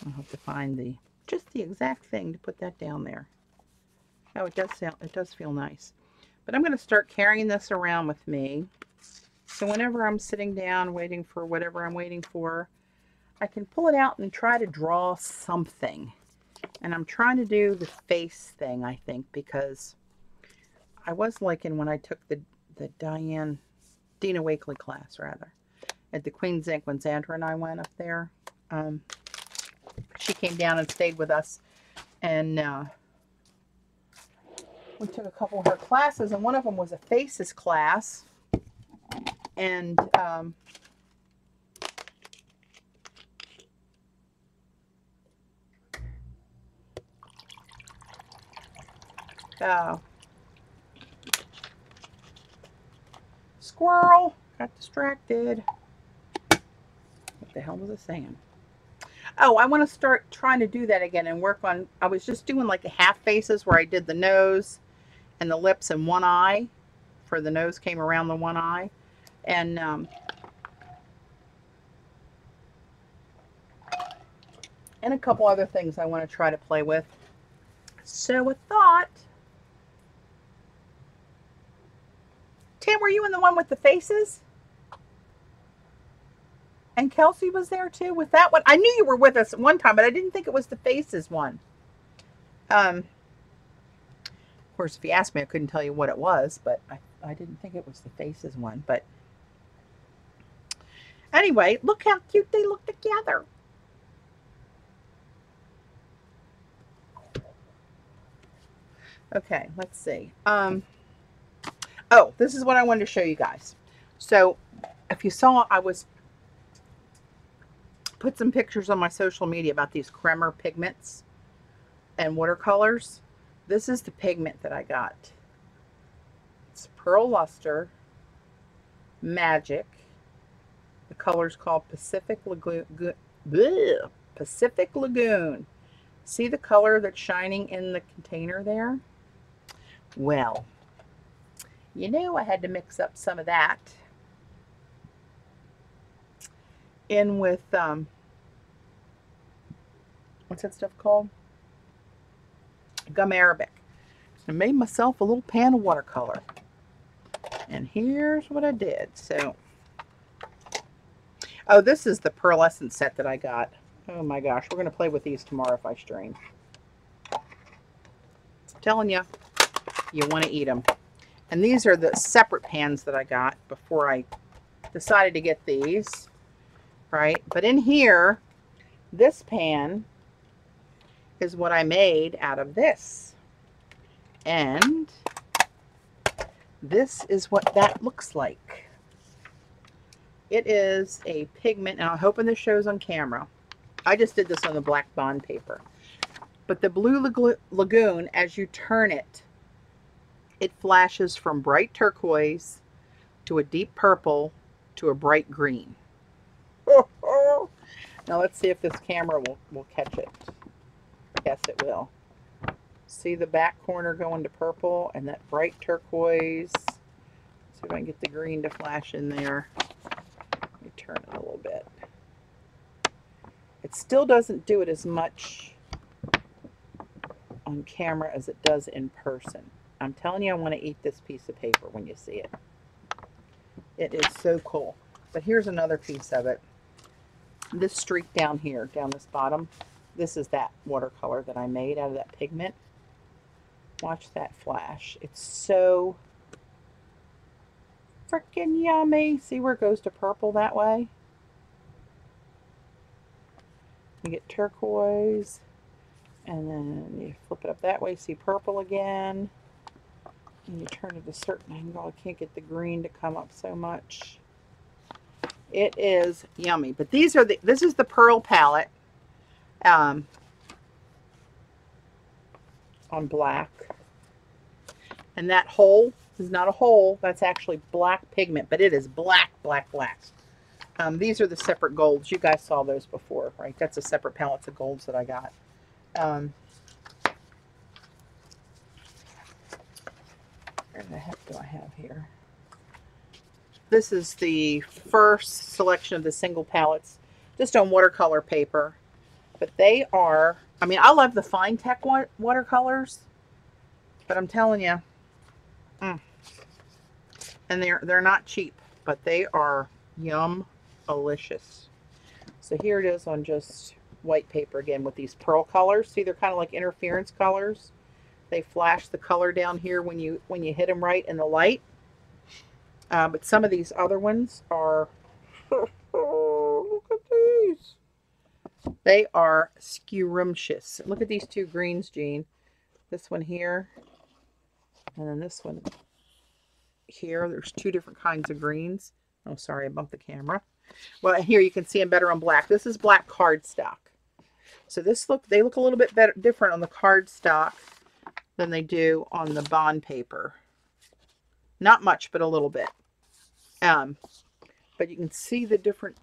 I'll have to find just the exact thing to put that down there. Oh, it does feel nice. But I'm going to start carrying this around with me. So whenever I'm sitting down waiting for whatever I'm waiting for, I can pull it out and try to draw something. And I'm trying to do the face thing, I think, because I was liking when I took the Dina Wakely class, rather, at the Queen's Ink when Sandra and I went up there. She came down and stayed with us, and we took a couple of her classes, and one of them was a faces class, and squirrel got distracted. What the hell was I saying? Oh, I want to start trying to do that again and work on, I was just doing like a half faces where I did the nose and the lips and one eye. for the nose came around the one eye. And a couple other things I want to try to play with. So I thought, Tim, were you in the one with the faces? And Kelsey was there too with that one. I knew you were with us at one time, but I didn't think it was the faces one. Of course, if you asked me, I couldn't tell you what it was, but I didn't think it was the faces one. But anyway, look how cute they look together. Okay, let's see. Oh, this is what I wanted to show you guys. So if you saw, I put some pictures on my social media about these Kremer pigments and watercolors. This is the pigment that I got. It's Pearl Luster Magic. The color's called Pacific Lagoon. See the color that's shining in the container there? Well, you know, I had to mix up some of that in with, what's that stuff called? Gum Arabic. I made myself a little pan of watercolor. And here's what I did. So, oh, this is the pearlescent set that I got. Oh my gosh, we're going to play with these tomorrow if I stream. I'm telling you, you want to eat them. And these are the separate pans that I got before I decided to get these, right? But in here, this pan is what I made out of this. And this is what that looks like. It is a pigment, and I'm hoping this shows on camera. I just did this on the black bond paper. But the Blue Lagoon, as you turn it, it flashes from bright turquoise to a deep purple to a bright green. Now let's see if this camera will catch it. Yes, it will. See the back corner going to purple and that bright turquoise. See if I can get the green to flash in there. Let me turn it a little bit. It still doesn't do it as much on camera as it does in person. I'm telling you, I want to eat this piece of paper when you see it. It is so cool. But here's another piece of it. This streak down here, down this bottom, this is that watercolor that I made out of that pigment. Watch that flash. It's so freaking yummy. See where it goes to purple that way? You get turquoise, and then you flip it up that way, see purple again. And you turn it a certain angle. I can't get the green to come up so much. It is yummy. But these are this is the Pearl palette on black. And that hole is not a hole. That's actually black pigment, but it is black, black, black. These are the separate golds. You guys saw those before, right? That's a separate palette of golds that I got. Where the heck do I have here? This is the first selection of the single palettes, just on watercolor paper. But they are, I mean, I love the fine tech watercolors, but I'm telling you, and they're not cheap, but they are yum-alicious. So here it is on just white paper again with these pearl colors. See, they're kind of like interference colors. They flash the color down here when you hit them right in the light. But some of these other ones are, look at these. They are scrumptious. Look at these two greens, Jean. This one here, and then this one here. There's two different kinds of greens. Oh, sorry, I bumped the camera. Well, here you can see them better on black. This is black cardstock. So they look a little bit better, different on the cardstock than they do on the bond paper. Not much, but a little bit. But you can see the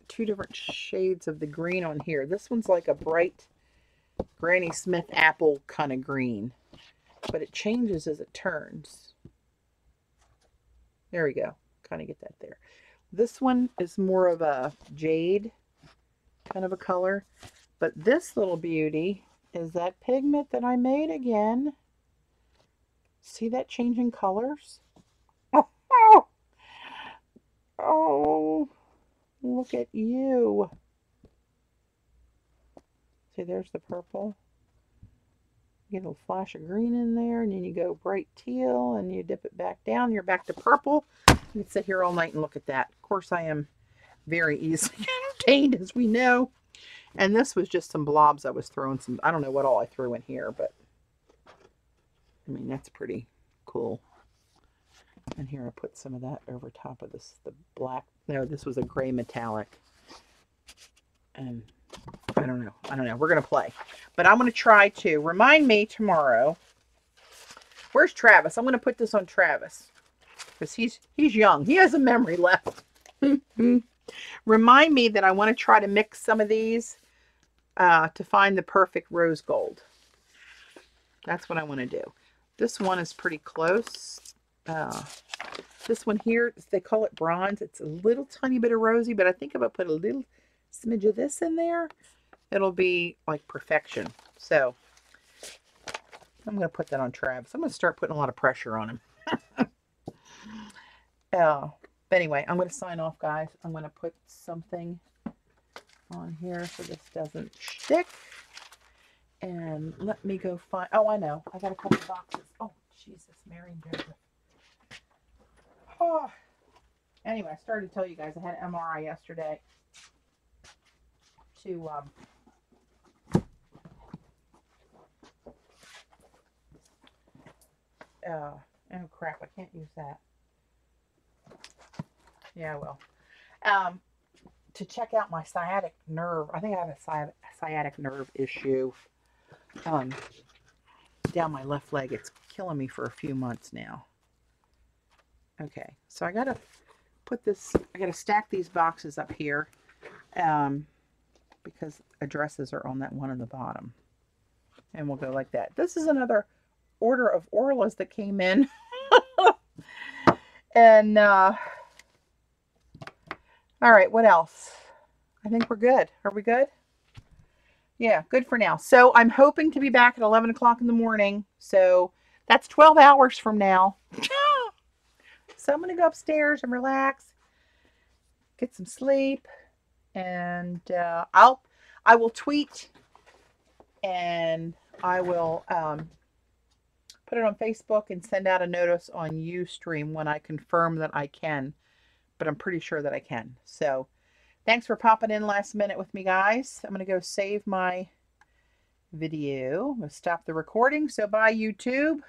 two different shades of the green on here. This one's like a bright Granny Smith apple kind of green, but it changes as it turns. There we go. Kind of get that there. This one is more of a jade kind of a color. But this little beauty is that pigment that I made again. See that changing colors? Oh, oh, look at you. See, there's the purple. Get a little flash of green in there, and then you go bright teal, and you dip it back down. You're back to purple. You can sit here all night and look at that. Of course, I am very easily entertained, as we know. And this was just some blobs I was throwing some. I don't know what all I threw in here, but I mean, that's pretty cool. And here I put some of that over top of this, the black. No, this was a gray metallic. And I don't know. We're going to play. But I'm going to try to remind me tomorrow. Where's Travis? I'm going to put this on Travis. Because he's young. He has a memory left. Remind me that I want to try to mix some of these to find the perfect rose gold. That's what I want to do. This one is pretty close. This one here, they call it bronze. It's a little tiny bit of rosy, but I think if I put a little smidge of this in there, it'll be like perfection. So I'm going to put that on Travis. I'm going to start putting a lot of pressure on him. But anyway, I'm going to sign off, guys. I'm going to put something on here so this doesn't stick. And let me go find... Oh, I know. I got a couple boxes. Oh, Jesus, Mary and Joseph. Oh. Anyway, I started to tell you guys I had an MRI yesterday to... oh, crap. I can't use that. Yeah, I will. To check out my sciatic nerve. I think I have a sciatic nerve issue down my left leg. It's killing me for a few months now. Okay, so I gotta put this, I gotta stack these boxes up here because addresses are on that one on the bottom. And we'll go like that. This is another order of Orla's that came in. And all right, what else? I think we're good. Are we good? Yeah, good for now. So I'm hoping to be back at 11 o'clock in the morning. So that's 12 hours from now. So I'm going to go upstairs and relax, get some sleep, and I will tweet, and I will put it on Facebook and send out a notice on Ustream when I confirm that I can. But I'm pretty sure that I can. So thanks for popping in last minute with me, guys. I'm going to go save my video. I'm going to stop the recording. So bye, YouTube.